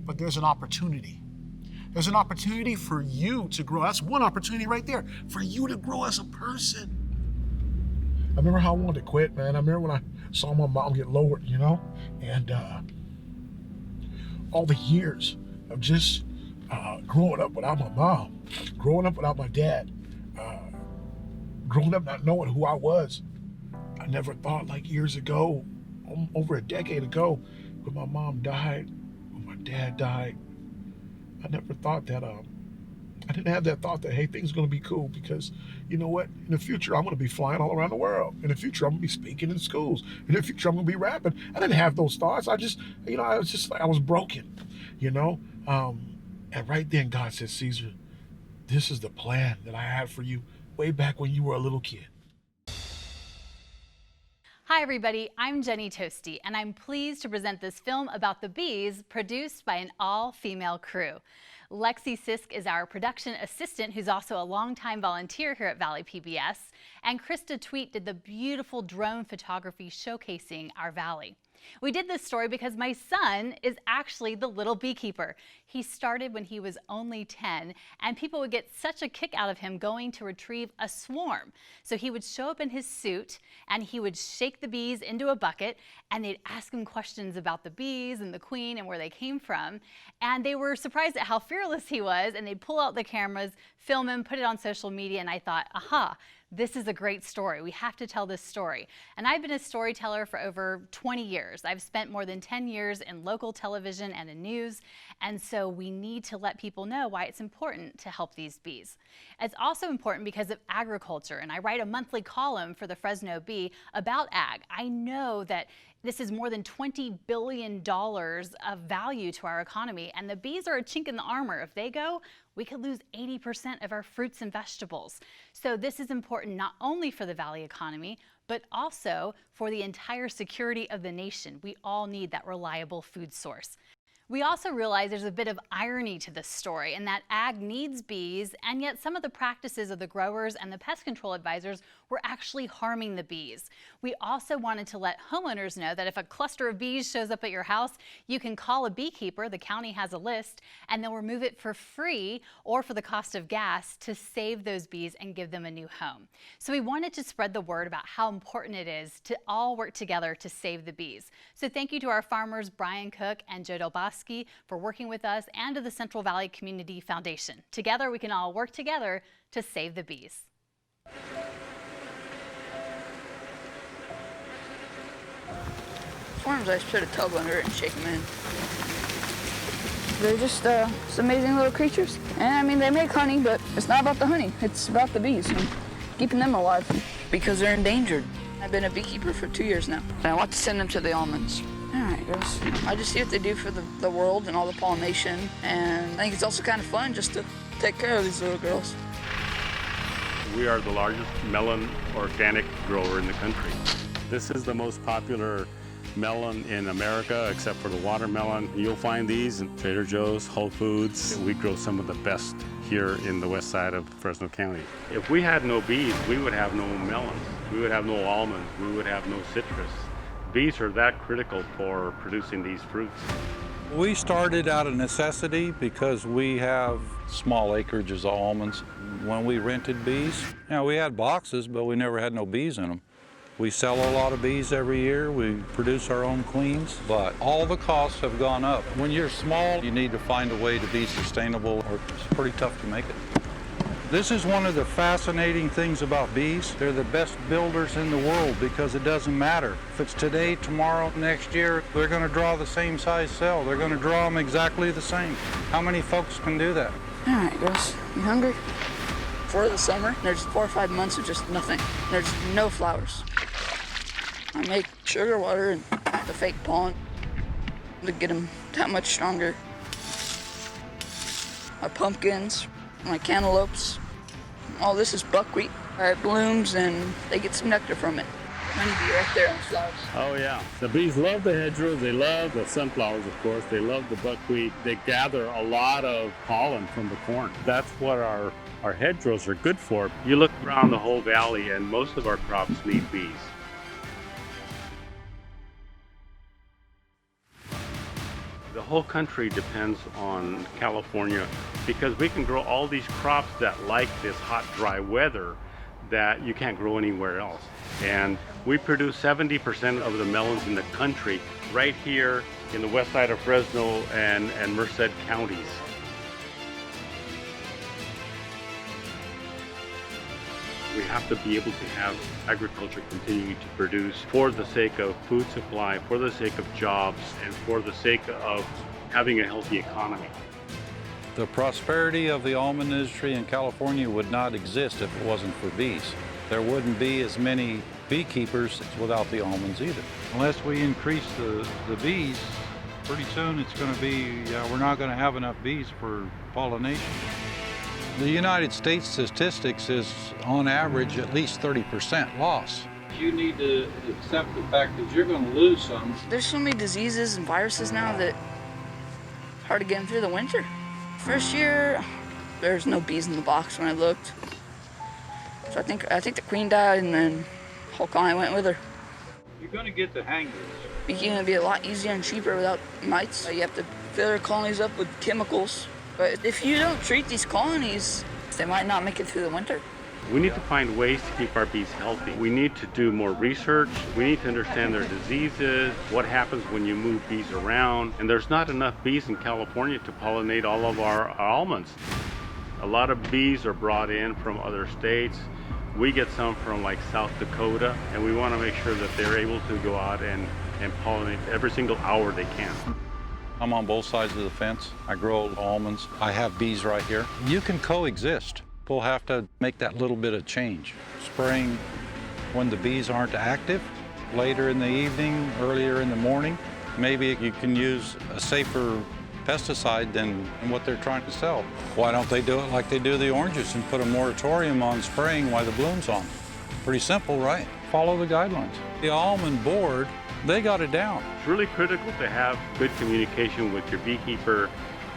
But there's an opportunity. There's an opportunity for you to grow. That's one opportunity right there, for you to grow as a person. I remember how I wanted to quit, man. I remember when I saw my mom get lowered, you know? And all the years of just growing up without my mom, growing up without my dad, growing up not knowing who I was. I never thought, like years ago, over a decade ago, when my mom died, when my dad died, I never thought that, I didn't have that thought that, hey, things are gonna be cool because, you know what, in the future, I'm gonna be flying all around the world. In the future, I'm gonna be speaking in schools. In the future, I'm gonna be rapping. I didn't have those thoughts. I just, you know, I was just like, I was broken, you know? And right then, God said, Caesar, this is the plan that I had for you way back when you were a little kid. Hi everybody, I'm Jenny Toasty, and I'm pleased to present this film about the bees produced by an all-female crew. Lexi Sisk is our production assistant, who's also a longtime volunteer here at Valley PBS, and Krista Tweet did the beautiful drone photography showcasing our valley. We did this story because my son is actually the little beekeeper. He started when he was only 10, and people would get such a kick out of him going to retrieve a swarm. So he would show up in his suit, and he would shake the bees into a bucket, and they'd ask him questions about the bees and the queen and where they came from. And they were surprised at how fearless he was, and they'd pull out the cameras, film him, put it on social media, and I thought, aha, this is a great story. We have to tell this story. And I've been a storyteller for over 20 years. I've spent more than 10 years in local television and in news, and so we need to let people know why it's important to help these bees. It's also important because of agriculture, and I write a monthly column for the Fresno Bee about ag. I know that This is more than $20 billion of value to our economy, and the bees are a chink in the armor. If they go, we could lose 80% of our fruits and vegetables. So this is important not only for the valley economy, but also for the entire security of the nation. We all need that reliable food source. We also realize there's a bit of irony to this story, in that ag needs bees, and yet some of the practices of the growers and the pest control advisors were actually harming the bees. We also wanted to let homeowners know that if a cluster of bees shows up at your house, you can call a beekeeper, the county has a list, and they'll remove it for free or for the cost of gas to save those bees and give them a new home. So we wanted to spread the word about how important it is to all work together to save the bees. So thank you to our farmers Brian Cook and Joe Delbosky for working with us, and to the Central Valley Community Foundation. Together we can all work together to save the bees. Swarms, I just put a tub under it and shake them in. They're just some amazing little creatures. And I mean, they make honey, but it's not about the honey. It's about the bees and keeping them alive because they're endangered. I've been a beekeeper for 2 years now. And I want to send them to the almonds. All right, girls. I just see what they do for the world and all the pollination. And I think it's also kind of fun just to take care of these little girls. We are the largest melon organic grower in the country. This is the most popular melon in America, except for the watermelon. You'll find these in Trader Joe's, Whole Foods. We grow some of the best here in the west side of Fresno County. If we had no bees, we would have no melons. We would have no almonds. We would have no citrus. Bees are that critical for producing these fruits. We started out of necessity because we have small acreages of almonds. When we rented bees, we had boxes, but we never had no bees in them. We sell a lot of bees every year. We produce our own queens, but all the costs have gone up. When you're small, you need to find a way to be sustainable, or it's pretty tough to make it. This is one of the fascinating things about bees. They're the best builders in the world because it doesn't matter. If it's today, tomorrow, next year, they're going to draw the same size cell. They're going to draw them exactly the same. How many folks can do that? All right, girls, you hungry? For the summer, there's 4 or 5 months of just nothing. There's no flowers. I make sugar water and the fake pollen to get them that much stronger. My pumpkins, my cantaloupes, all this is buckwheat. It blooms and they get some nectar from it. Honeybee right there on the flowers. Oh yeah, the bees love the hedgerows, they love the sunflowers of course, they love the buckwheat. They gather a lot of pollen from the corn. That's what our hedgerows are good for. You look around the whole valley and most of our crops need bees. The whole country depends on California because we can grow all these crops that like this hot, dry weather that you can't grow anywhere else. And we produce 70% of the melons in the country right here in the west side of Fresno and Merced counties. We have to be able to have agriculture continuing to produce for the sake of food supply, for the sake of jobs, and for the sake of having a healthy economy. The prosperity of the almond industry in California would not exist if it wasn't for bees. There wouldn't be as many beekeepers without the almonds either. Unless we increase the bees, pretty soon it's going to be, we're not going to have enough bees for pollination. The United States statistics is, on average, at least 30% loss. You need to accept the fact that you're going to lose some. There's so many diseases and viruses now that it's hard to get them through the winter. First year, there's no bees in the box when I looked. So I think the queen died and then the whole colony went with her. You're going to get the hang of this. Beekeeping would be a lot easier and cheaper without mites. You have to fill their colonies up with chemicals. But if you don't treat these colonies, they might not make it through the winter. We need to find ways to keep our bees healthy. We need to do more research. We need to understand their diseases, what happens when you move bees around. And there's not enough bees in California to pollinate all of our almonds. A lot of bees are brought in from other states. We get some from like South Dakota, and we want to make sure that they're able to go out and pollinate every single hour they can. I'm on both sides of the fence. I grow almonds. I have bees right here. You can coexist. We'll have to make that little bit of change. Spraying when the bees aren't active later in the evening, earlier in the morning. Maybe you can use a safer pesticide than what they're trying to sell. Why don't they do it like they do the oranges and put a moratorium on spraying while the bloom's on? Pretty simple, right? Follow the guidelines. The almond board, they got it down. It's really critical to have good communication with your beekeeper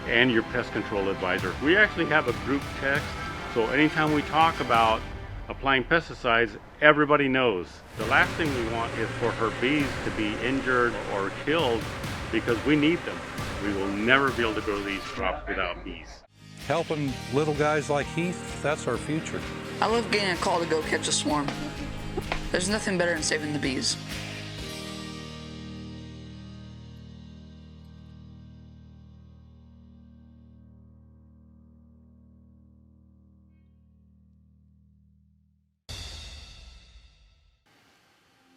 and your pest control advisor. We actually have a group text, so anytime we talk about applying pesticides, everybody knows. The last thing we want is for her bees to be injured or killed because we need them. We will never be able to grow these crops without bees. Helping little guys like Heath, that's our future. I love getting a call to go catch a swarm. There's nothing better than saving the bees.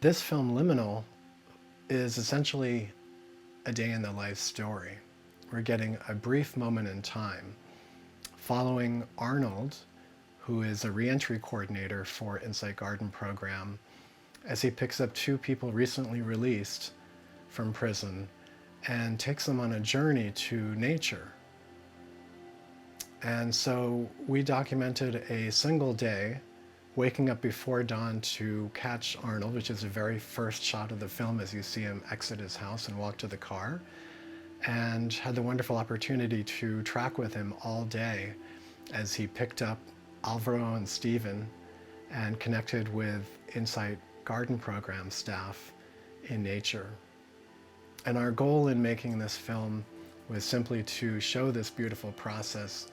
This film, Liminal, is essentially a day in the life story. We're getting a brief moment in time following Arnold, who is a reentry coordinator for Insight Garden program, as he picks up two people recently released from prison and takes them on a journey to nature. And so we documented a single day, waking up before dawn to catch Arnold, which is the very first shot of the film as you see him exit his house and walk to the car, and had the wonderful opportunity to track with him all day as he picked up Alvaro and Stephen and connected with Insight Garden program staff in nature. And our goal in making this film was simply to show this beautiful process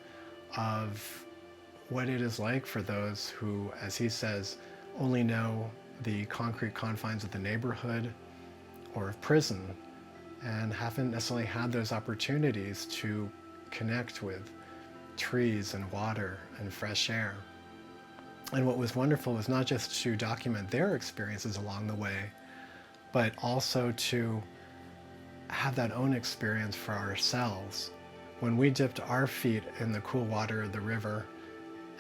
of what it is like for those who, as he says, only know the concrete confines of the neighborhood or of prison and haven't necessarily had those opportunities to connect with trees and water and fresh air. And what was wonderful was not just to document their experiences along the way, but also to have that own experience for ourselves. When we dipped our feet in the cool water of the river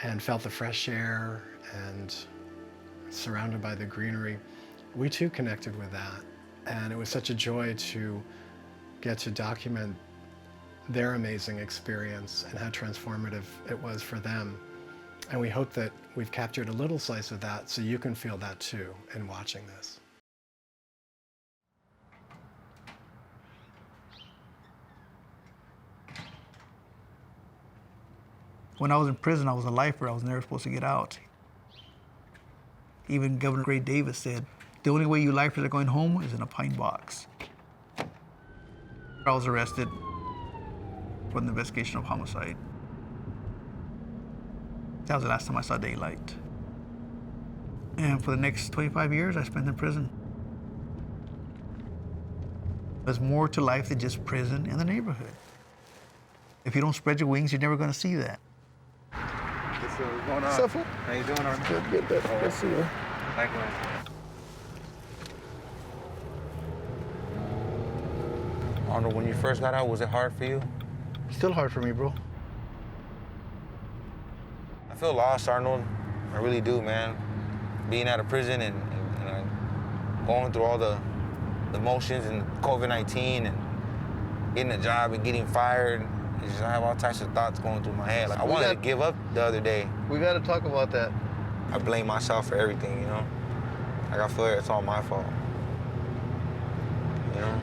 and felt the fresh air and surrounded by the greenery, we too connected with that. And it was such a joy to get to document their amazing experience and how transformative it was for them. And we hope that we've captured a little slice of that so you can feel that too in watching this. When I was in prison, I was a lifer. I was never supposed to get out. Even Governor Gray Davis said, the only way you lifers are going home is in a pine box. I was arrested for the investigation of homicide. That was the last time I saw daylight. And for the next 25 years, I spent in prison. There's more to life than just prison and the neighborhood. If you don't spread your wings, you're never going to see that. What's going on? What's up, fool? How you doing, Arnold? Good. Good to see you. Likewise. Arnold, when you first got out, was it hard for you? Still hard for me, bro. I feel lost, Arnold. I really do, man. Being out of prison and going through all the motions and COVID-19 and getting a job and getting fired. It's just, I have all types of thoughts going through my head. Like, I wanted to give up the other day. We got to talk about that. I blame myself for everything, you know? Like, I feel like it's all my fault. You know?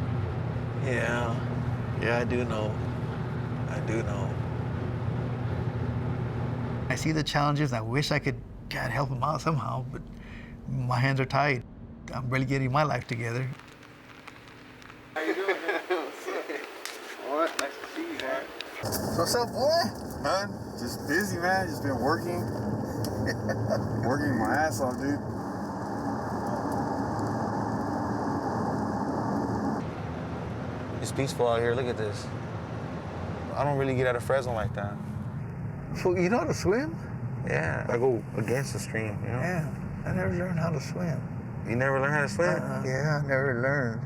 Yeah, I do know. I see the challenges. I wish I could, God, help them out somehow, but my hands are tied. I'm barely getting my life together. How you doing, man? What? Nice to see you, man. What's up, boy? Huh? Just busy, man. Just been working. Working my ass off, dude. It's peaceful out here. Look at this. I don't really get out of Fresno like that. So you know how to swim? Yeah, I go against the stream, you know? Yeah, I never learned how to swim. You never learned how to swim? Yeah, I never learned.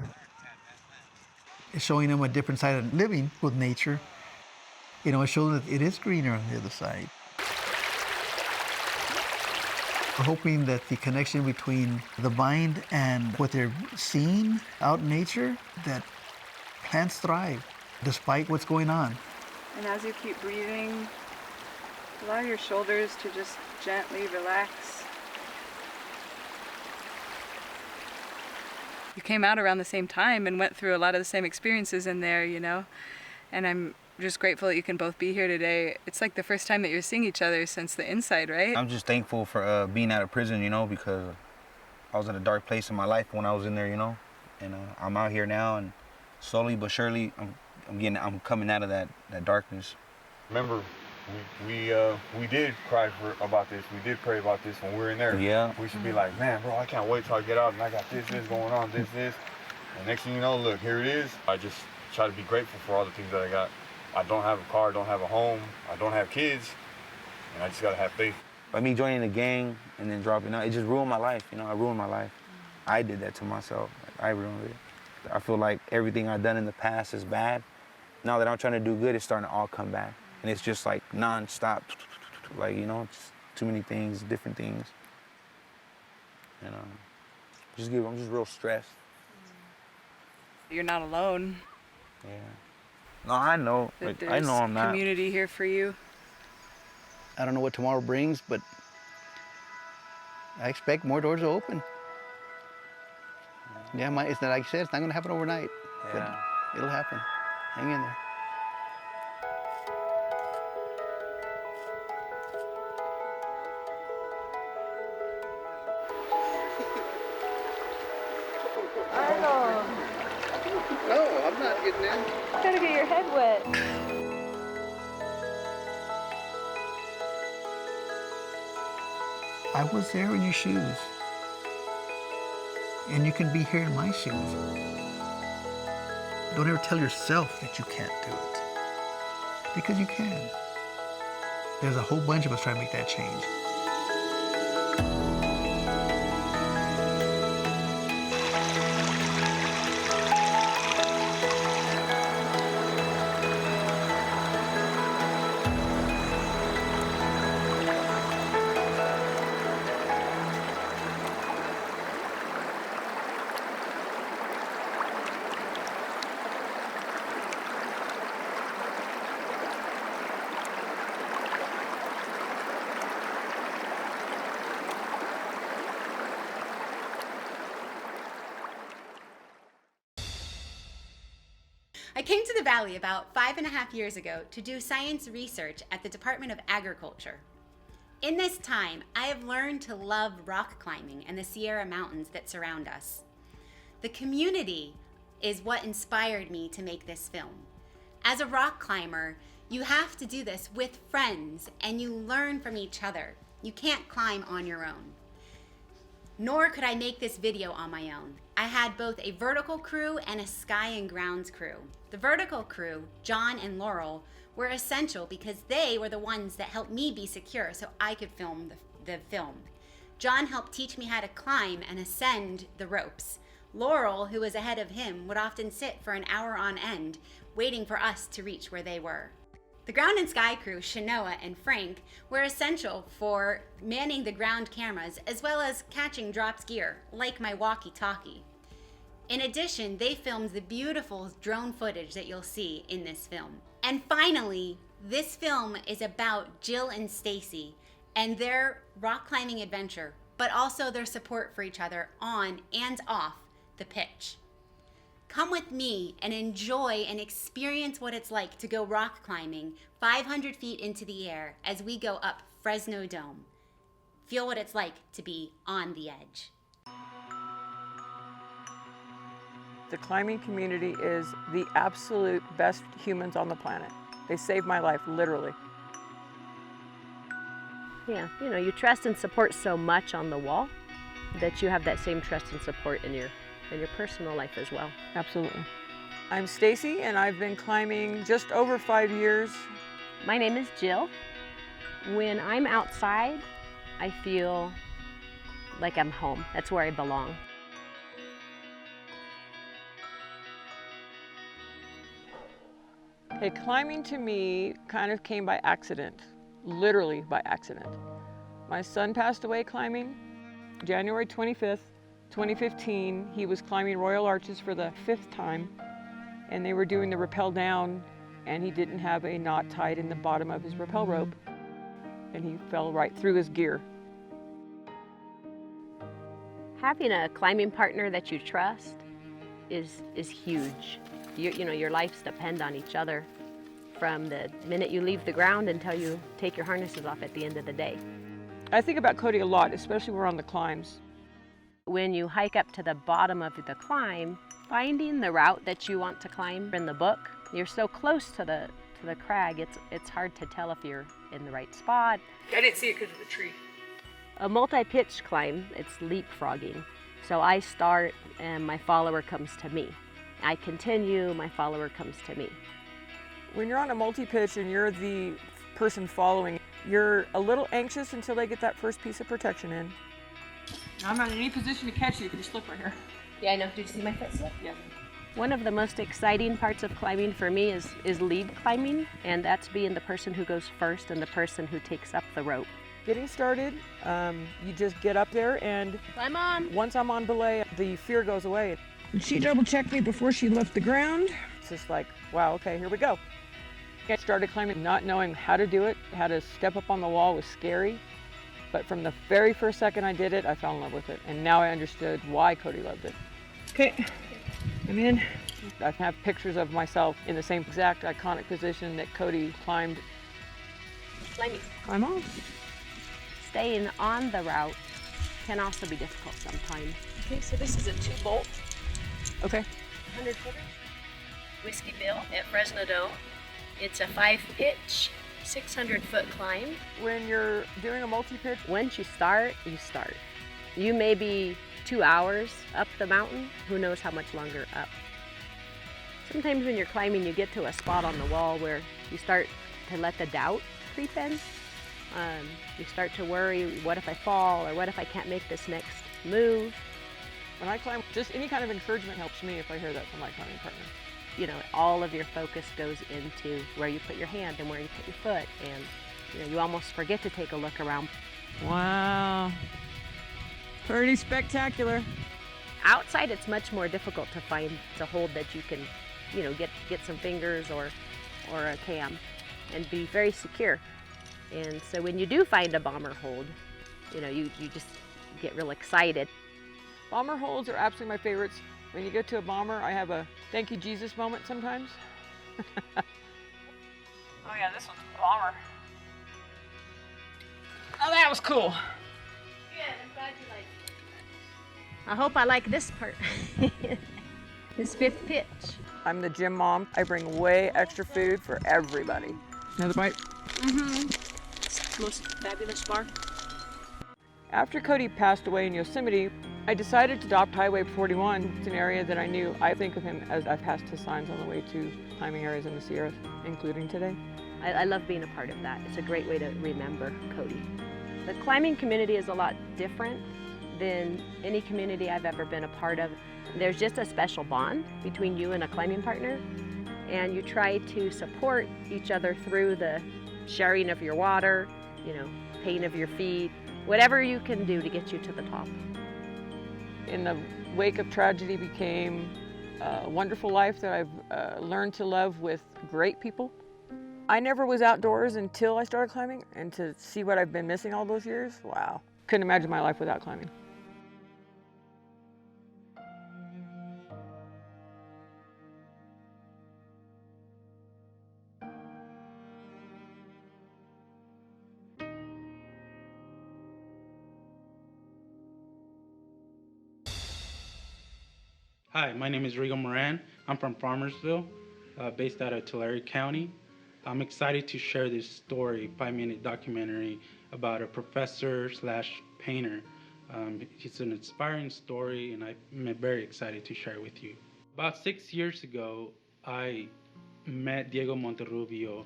It's showing them a different side of living with nature. You know, it shows that it is greener on the other side. We're hoping that the connection between the mind and what they're seeing out in nature, that plants thrive despite what's going on. And as you keep breathing, allow your shoulders to just gently relax. You came out around the same time and went through a lot of the same experiences in there, you know? And I'm just grateful that you can both be here today. It's like the first time that you're seeing each other since the inside, right? I'm just thankful for being out of prison, you know, because I was in a dark place in my life when I was in there, you know? And I'm out here now, and slowly but surely, I'm coming out of that darkness. Remember, we did cry about this. We did pray about this when we were in there. Yeah. We should be like, man, bro, I can't wait till I get out and I got this going on, this. And next thing you know, look, here it is. I just try to be grateful for all the things that I got. I don't have a car, don't have a home, I don't have kids, and I just gotta have faith. By me joining the gang and then dropping out, it just ruined my life, you know, I ruined my life. I did that to myself, I ruined it. I feel like everything I've done in the past is bad. Now that I'm trying to do good, it's starting to all come back. And it's just like non-stop, like, you know, just too many things, different things. And I'm just real stressed. You're not alone. Yeah. No, I know. Like, I know I'm not. There's community here for you. I don't know what tomorrow brings, but I expect more doors to open. Yeah, it's not, like I said, it's not gonna happen overnight, but it'll happen. Hang in there. No, I'm not getting in. You gotta get your head wet. I was there in your shoes. And you can be here in my shoes. Don't ever tell yourself that you can't do it. Because you can. There's a whole bunch of us trying to make that change. I came to the Valley about 5.5 years ago to do science research at the Department of Agriculture. In this time, I have learned to love rock climbing and the Sierra Mountains that surround us. The community is what inspired me to make this film. As a rock climber, you have to do this with friends and you learn from each other. You can't climb on your own. Nor could I make this video on my own. I had both a vertical crew and a sky and grounds crew. The vertical crew, John and Laurel, were essential because they were the ones that helped me be secure so I could film the film. John helped teach me how to climb and ascend the ropes. Laurel, who was ahead of him, would often sit for an hour on end, waiting for us to reach where they were. The ground and sky crew, Shanoa and Frank, were essential for manning the ground cameras as well as catching drops gear, like my walkie-talkie. In addition, they filmed the beautiful drone footage that you'll see in this film. And finally, this film is about Jill and Stacy and their rock climbing adventure, but also their support for each other on and off the pitch. Come with me and enjoy and experience what it's like to go rock climbing 500 feet into the air as we go up Fresno Dome. Feel what it's like to be on the edge. The climbing community is the absolute best humans on the planet. They saved my life, literally. Yeah, you know, you trust and support so much on the wall that you have that same trust and support in your personal life as well. Absolutely. I'm Stacy, and I've been climbing just over 5 years. My name is Jill. When I'm outside, I feel like I'm home. That's where I belong. Hey, climbing to me kind of came by accident, literally by accident. My son passed away climbing January 25th, 2015. He was climbing Royal Arches for the 5th time, and they were doing the rappel down, and he didn't have a knot tied in the bottom of his rappel rope, and he fell right through his gear. Having a climbing partner that you trust is huge. You know, your lives depend on each other from the minute you leave the ground until you take your harnesses off at the end of the day. I think about Cody a lot, especially when we're on the climbs. When you hike up to the bottom of the climb, finding the route that you want to climb in the book, you're so close to the crag, it's hard to tell if you're in the right spot. I didn't see it because of the tree. A multi-pitch climb, it's leapfrogging. So I start and my follower comes to me. I continue, my follower comes to me. When you're on a multi-pitch and you're the person following, you're a little anxious until they get that first piece of protection in. I'm not in any position to catch you if you slip right here. Yeah, I know. Did you see my foot slip? Yeah. One of the most exciting parts of climbing for me is lead climbing, and that's being the person who goes first and the person who takes up the rope. Getting started, you just get up there, and climb on. Once I'm on belay, the fear goes away. She double-checked me before she left the ground. It's just like, wow, okay, here we go. I started climbing not knowing how to do it. How to step up on the wall was scary. But from the very first second I did it, I fell in love with it. And now I understood why Cody loved it. Okay, I'm in. I have pictures of myself in the same exact iconic position that Cody climbed. Climbing. I'm on. Staying on the route can also be difficult sometimes. Okay, so this is a 2-bolt. Okay. 100-footer. Whiskey Bill at Fresno Dome. It's a 5-pitch, 600-foot climb. When you're doing a multi-pitch, once you start, you start. You may be 2 hours up the mountain. Who knows how much longer up. Sometimes when you're climbing, you get to a spot on the wall where you start to let the doubt creep in. You start to worry, what if I fall, or what if I can't make this next move? When I climb, just any kind of encouragement helps me if I hear that from my climbing partner. You know, all of your focus goes into where you put your hand and where you put your foot, and you know, you almost forget to take a look around. Wow. Pretty spectacular. Outside, it's much more difficult to find a hold that you can, you know, get some fingers or a cam and be very secure. And so when you do find a bomber hold, you know, you just get real excited. Bomber holds are absolutely my favorites. When you get to a bomber, I have a thank you Jesus moment sometimes. Oh yeah, this one's a bomber. Oh, that was cool. Good, I'm glad you like it. I hope I like this part. This 5th pitch. I'm the gym mom. I bring way extra food for everybody. Another bite? Mm-hmm. It's the most fabulous bar. After Cody passed away in Yosemite, I decided to adopt Highway 41. It's an area that I knew. I think of him as I passed his signs on the way to climbing areas in the Sierras, including today. I love being a part of that. It's a great way to remember Cody. The climbing community is a lot different than any community I've ever been a part of. There's just a special bond between you and a climbing partner, and you try to support each other through the sharing of your water, you know, pain of your feet, whatever you can do to get you to the top. In the wake of tragedy became a wonderful life that I've learned to love with great people. I never was outdoors until I started climbing, and to see what I've been missing all those years, wow. Couldn't imagine my life without climbing. Hi, my name is Rigo Moran. I'm from Farmersville, based out of Tulare County. I'm excited to share this story, 5-minute documentary about a professor/painter. It's an inspiring story, and I'm very excited to share it with you. About 6 years ago, I met Diego Monterrubio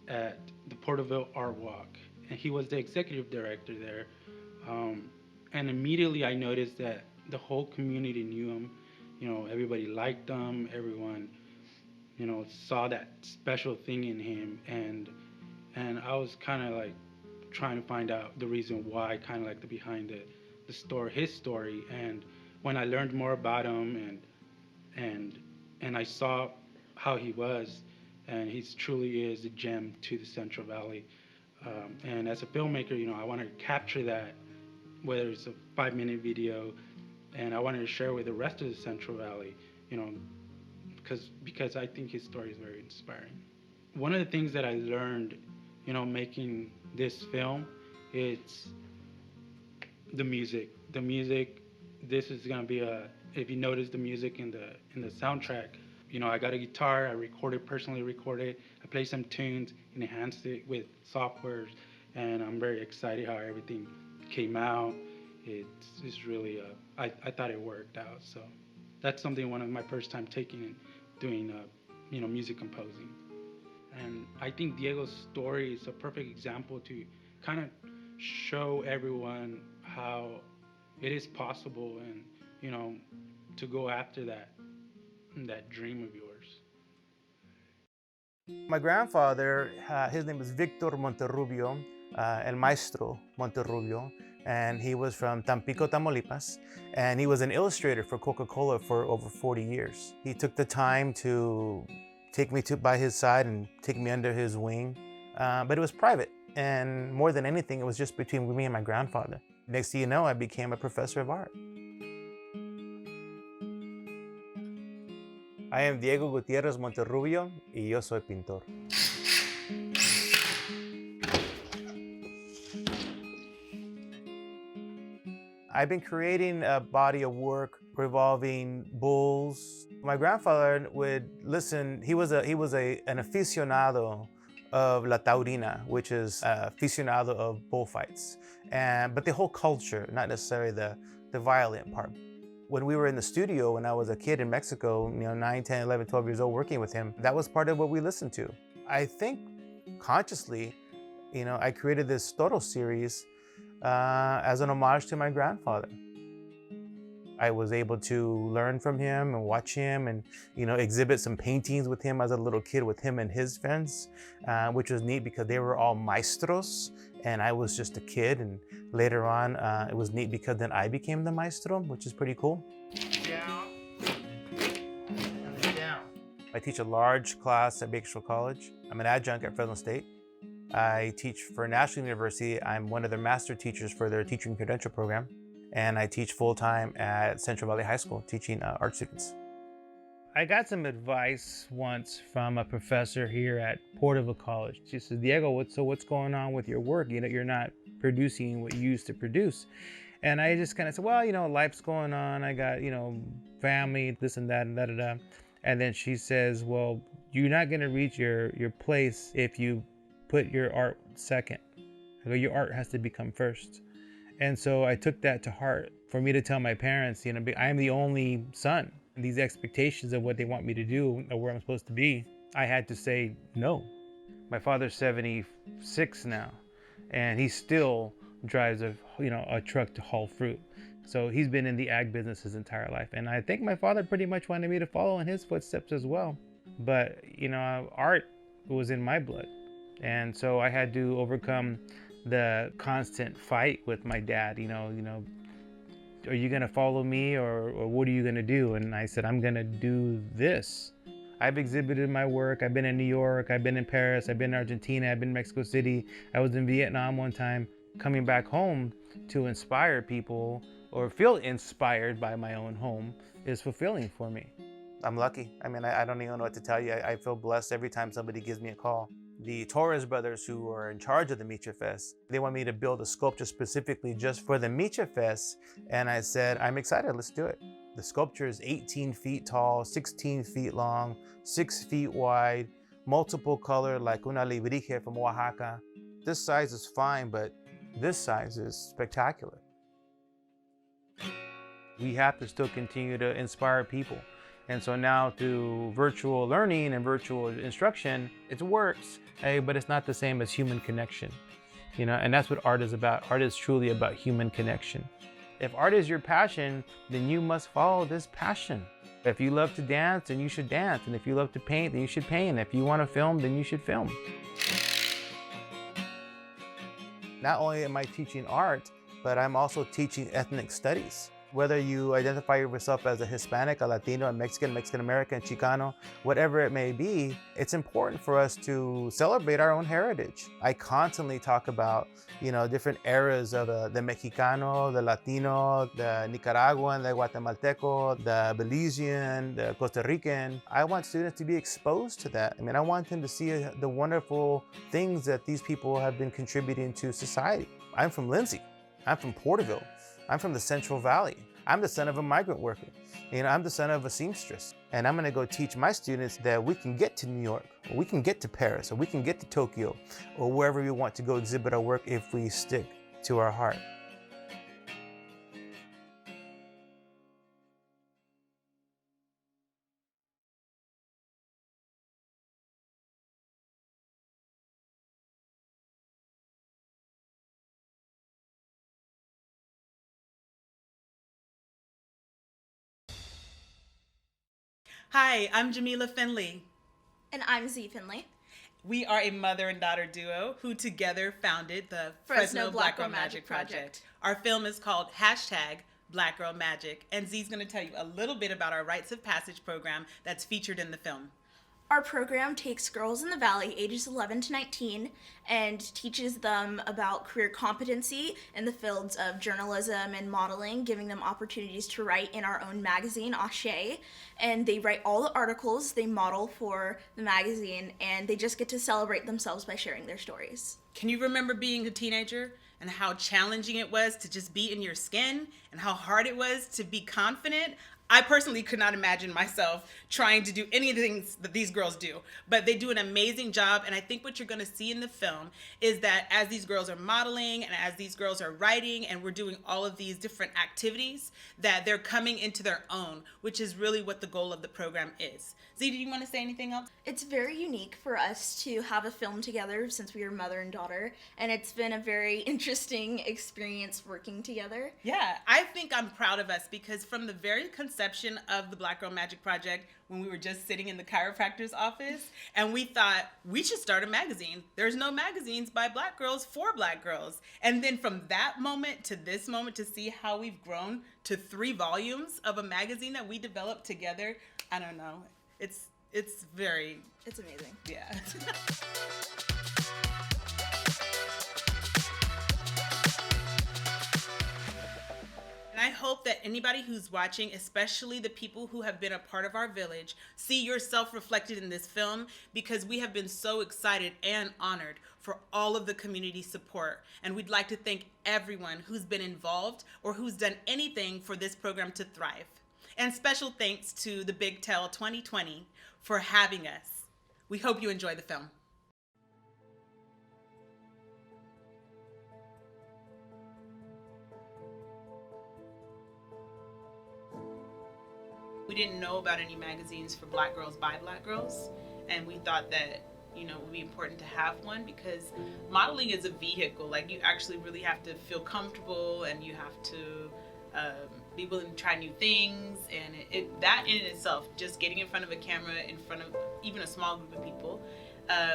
at the Porterville Art Walk, and he was the executive director there. And immediately I noticed that the whole community knew him. You know, everybody liked him, everyone, you know, saw that special thing in him, and I was kind of like trying to find out the reason why, kind of like the behind the story, his story. And when I learned more about him and I saw how he was, and he truly is a gem to the Central Valley. And as a filmmaker, I wanted to capture that, whether it's a 5-minute video, and I wanted to share with the rest of the Central Valley, because I think his story is very inspiring. One of the things that I learned, making this film, it's the music. The music, this is gonna be if you notice the music in the soundtrack, I got a guitar, I personally recorded, I played some tunes, enhanced it with softwares, and I'm very excited how everything came out. It's really, I thought it worked out. So that's one of my first time taking and doing, music composing. And I think Diego's story is a perfect example to kind of show everyone how it is possible and, to go after that dream of yours. My grandfather, his name was Victor Monterrubio, El Maestro Monterrubio, and he was from Tampico, Tamaulipas, and he was an illustrator for Coca-Cola for over 40 years. He took the time to take me by his side and take me under his wing, but it was private, and more than anything, it was just between me and my grandfather. Next thing you know, I became a professor of art. I am Diego Gutierrez Monterrubio, y yo soy pintor. I've been creating a body of work revolving bulls. My grandfather would listen. He was an aficionado of La Taurina, which is an aficionado of bullfights, but the whole culture, not necessarily the violent part. When we were in the studio, when I was a kid in Mexico, 9, 10, 11, 12 years old working with him, that was part of what we listened to. I think consciously, I created this Toro series as an homage to my grandfather. I was able to learn from him and watch him and, exhibit some paintings with him as a little kid with him and his friends, which was neat because they were all maestros and I was just a kid. And later on, it was neat because then I became the maestro, which is pretty cool. Down. And down. I teach a large class at Bakersfield College. I'm an adjunct at Fresno State. I teach for National University. I'm one of their master teachers for their teaching credential program. And I teach full-time at Central Valley High School, teaching art students. I got some advice once from a professor here at Porterville College. She said, Diego, what's going on with your work? You're not producing what you used to produce. And I just kind of said, well, life's going on. I got, family, this and that and da-da-da. And then she says, well, you're not gonna reach your place if you put your art second. Your art has to become first. And so I took that to heart. For me to tell my parents, I'm the only son. These expectations of what they want me to do or where I'm supposed to be, I had to say no. My father's 76 now, and he still drives a truck to haul fruit. So he's been in the ag business his entire life. And I think my father pretty much wanted me to follow in his footsteps as well. But, art was in my blood. And so I had to overcome the constant fight with my dad, are you gonna follow me or what are you gonna do? And I said, I'm gonna do this. I've exhibited my work. I've been in New York, I've been in Paris, I've been in Argentina, I've been in Mexico City. I was in Vietnam one time. Coming back home to inspire people or feel inspired by my own home is fulfilling for me. I'm lucky. I don't even know what to tell you. I feel blessed every time somebody gives me a call. The Torres brothers, who are in charge of the Micha Fest, they want me to build a sculpture specifically just for the Micha Fest. And I said, I'm excited, let's do it. The sculpture is 18 feet tall, 16 feet long, 6 feet wide, multiple color like una librije from Oaxaca. This size is fine, but this size is spectacular. We have to still continue to inspire people. And so now through virtual learning and virtual instruction, it works, but it's not the same as human connection. And that's what art is about. Art is truly about human connection. If art is your passion, then you must follow this passion. If you love to dance, then you should dance. And if you love to paint, then you should paint. If you want to film, then you should film. Not only am I teaching art, but I'm also teaching ethnic studies. Whether you identify yourself as a Hispanic, a Latino, a Mexican, Mexican-American, Chicano, whatever it may be, it's important for us to celebrate our own heritage. I constantly talk about, different eras of the Mexicano, the Latino, the Nicaraguan, the Guatemalteco, the Belizean, the Costa Rican. I want students to be exposed to that. I want them to see the wonderful things that these people have been contributing to society. I'm from Lindsay. I'm from Porterville. I'm from the Central Valley. I'm the son of a migrant worker. I'm the son of a seamstress. And I'm gonna go teach my students that we can get to New York, or we can get to Paris, or we can get to Tokyo, or wherever we want to go exhibit our work if we stick to our heart. Hi, I'm Jamila Finley. And I'm Z Finley. We are a mother and daughter duo who together founded the Fresno Black Girl Magic Project. Our film is called #Black Girl Magic, and Z's going to tell you a little bit about our Rites of Passage program that's featured in the film. Our program takes girls in the Valley ages 11 to 19 and teaches them about career competency in the fields of journalism and modeling, giving them opportunities to write in our own magazine, Ashe. And they write all the articles, they model for the magazine, and they just get to celebrate themselves by sharing their stories. Can you remember being a teenager and how challenging it was to just be in your skin and how hard it was to be confident? I personally could not imagine myself trying to do any of the things that these girls do, but they do an amazing job. And I think what you're going to see in the film is that as these girls are modeling and as these girls are writing and we're doing all of these different activities, that they're coming into their own, which is really what the goal of the program is. Z, do you want to say anything else? It's very unique for us to have a film together since we are mother and daughter, and it's been a very interesting experience working together. Yeah, I think I'm proud of us because from the very conception of the Black Girl Magic Project, when we were just sitting in the chiropractor's office and we thought we should start a magazine. There's no magazines by Black girls for Black girls. And then from that moment to this moment, to see how we've grown to 3 volumes of a magazine that we developed together, I don't know. It's amazing. Yeah. And I hope that anybody who's watching, especially the people who have been a part of our village, see yourself reflected in this film because we have been so excited and honored for all of the community support. And we'd like to thank everyone who's been involved or who's done anything for this program to thrive. And special thanks to the Big Tell 2020 for having us. We hope you enjoy the film. We didn't know about any magazines for Black girls by Black girls, and we thought that, it would be important to have one because modeling is a vehicle. Like, you actually really have to feel comfortable and you have to be willing to try new things, and that in itself, just getting in front of a camera in front of even a small group of people,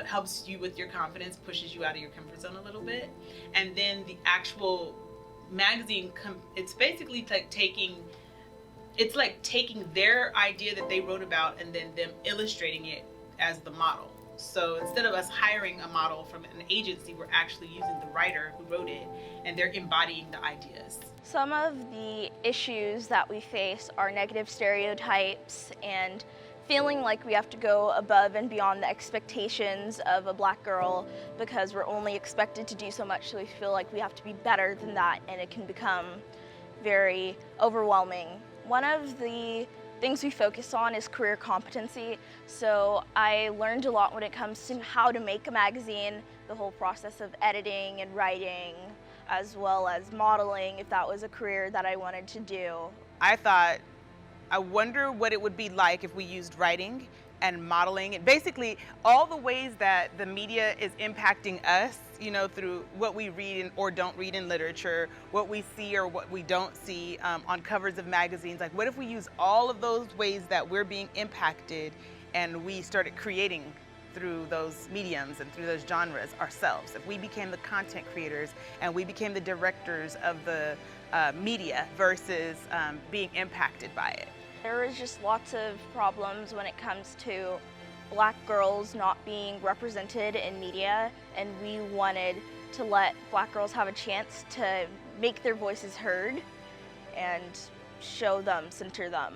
helps you with your confidence, pushes you out of your comfort zone a little bit. And then the actual magazine, it's basically like taking their idea that they wrote about and then them illustrating it as the model. So instead of us hiring a model from an agency, we're actually using the writer who wrote it, and they're embodying the ideas. Some of the issues that we face are negative stereotypes and feeling like we have to go above and beyond the expectations of a Black girl because we're only expected to do so much, so we feel like we have to be better than that, and it can become very overwhelming. One of the things we focus on is career competency. So I learned a lot when it comes to how to make a magazine, the whole process of editing and writing, as well as modeling, if that was a career that I wanted to do. I thought, I wonder what it would be like if we used writing and modeling and basically all the ways that the media is impacting us, through what we read or don't read in literature, what we see or what we don't see on covers of magazines. Like, what if we use all of those ways that we're being impacted and we started creating through those mediums and through those genres ourselves. If we became the content creators and we became the directors of the media versus being impacted by it. There is just lots of problems when it comes to Black girls not being represented in media, and we wanted to let Black girls have a chance to make their voices heard and show them, center them.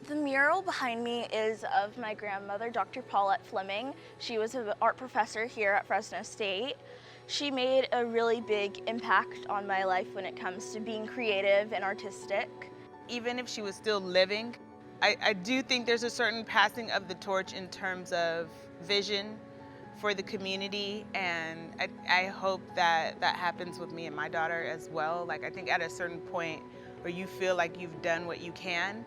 The mural behind me is of my grandmother, Dr. Paulette Fleming. She was an art professor here at Fresno State. She made a really big impact on my life when it comes to being creative and artistic. Even if she was still living, I do think there's a certain passing of the torch in terms of vision for the community, and I hope that that happens with me and my daughter as well. Like, I think at a certain point where you feel like you've done what you can,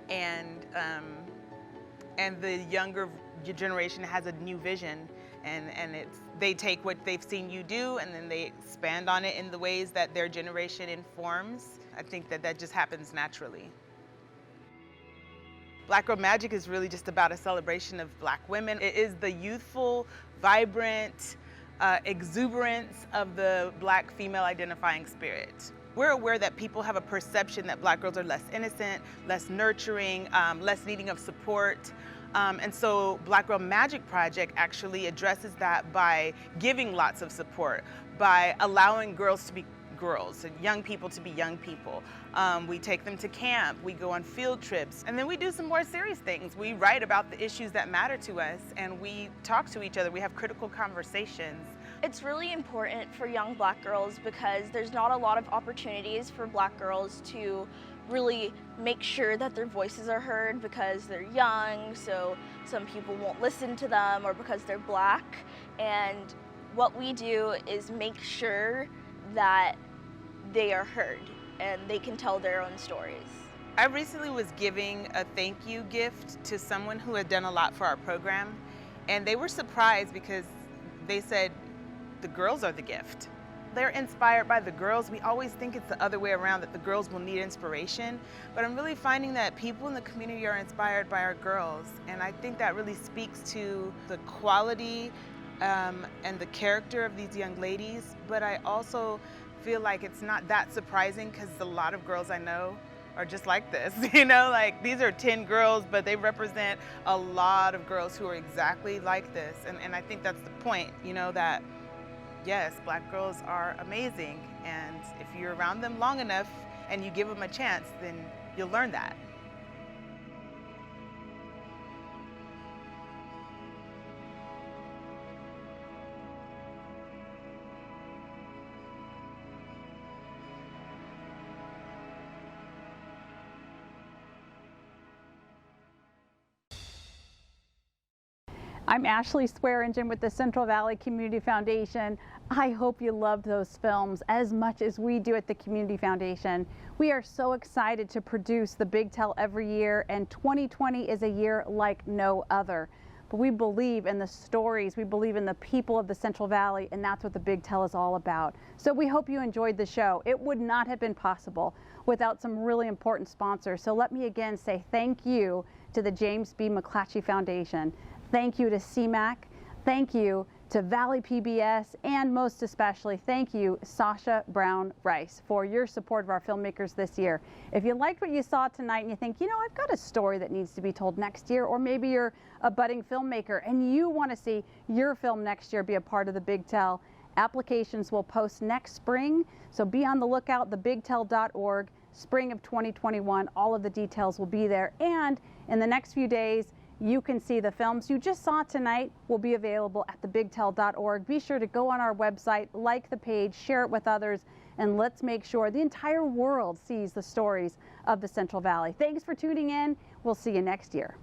and the younger generation has a new vision, and they take what they've seen you do and then they expand on it in the ways that their generation informs. I think that that just happens naturally. Black Girl Magic is really just about a celebration of Black women. It is the youthful, vibrant exuberance of the Black female identifying spirit. We're aware that people have a perception that Black girls are less innocent, less nurturing, less needing of support. And so Black Girl Magic Project actually addresses that by giving lots of support, by allowing girls to be girls and young people to be young people. We take them to camp, we go on field trips, and then we do some more serious things. We write about the issues that matter to us, and we talk to each other. We have critical conversations. It's really important for young Black girls because there's not a lot of opportunities for Black girls to really make sure that their voices are heard because they're young, so some people won't listen to them, or because they're Black. And what we do is make sure that they are heard and they can tell their own stories. I recently was giving a thank you gift to someone who had done a lot for our program, and they were surprised because they said, the girls are the gift. They're inspired by the girls. We always think it's the other way around, that the girls will need inspiration, but I'm really finding that people in the community are inspired by our girls, and I think that really speaks to the quality and the character of these young ladies. But I also feel like it's not that surprising because a lot of girls I know are just like this, you know, like these are 10 girls, but they represent a lot of girls who are exactly like this. And I think that's the point, you know, that yes, Black girls are amazing, and if you're around them long enough and you give them a chance, then you'll learn that. I'm Ashley Swearingen with the Central Valley Community Foundation. I hope you loved those films as much as we do at the Community Foundation. We are so excited to produce the Big Tell every year, and 2020 is a year like no other. But we believe in the stories, we believe in the people of the Central Valley, and that's what the Big Tell is all about. So we hope you enjoyed the show. It would not have been possible without some really important sponsors. So let me again say thank you to the James B. McClatchy Foundation. Thank you to CMAC, thank you to Valley PBS, and most especially thank you, Sasha Brown Rice, for your support of our filmmakers this year. If you liked what you saw tonight and you think, you know, I've got a story that needs to be told next year, or maybe you're a budding filmmaker and you want to see your film next year be a part of the Big Tell, applications will post next spring, so be on the lookout, thebigtell.org, spring of 2021, all of the details will be there, and in the next few days, you can see the films you just saw tonight will be available at thebigtell.org. Be sure to go on our website, like the page, share it with others, and let's make sure the entire world sees the stories of the Central Valley. Thanks for tuning in. We'll see you next year.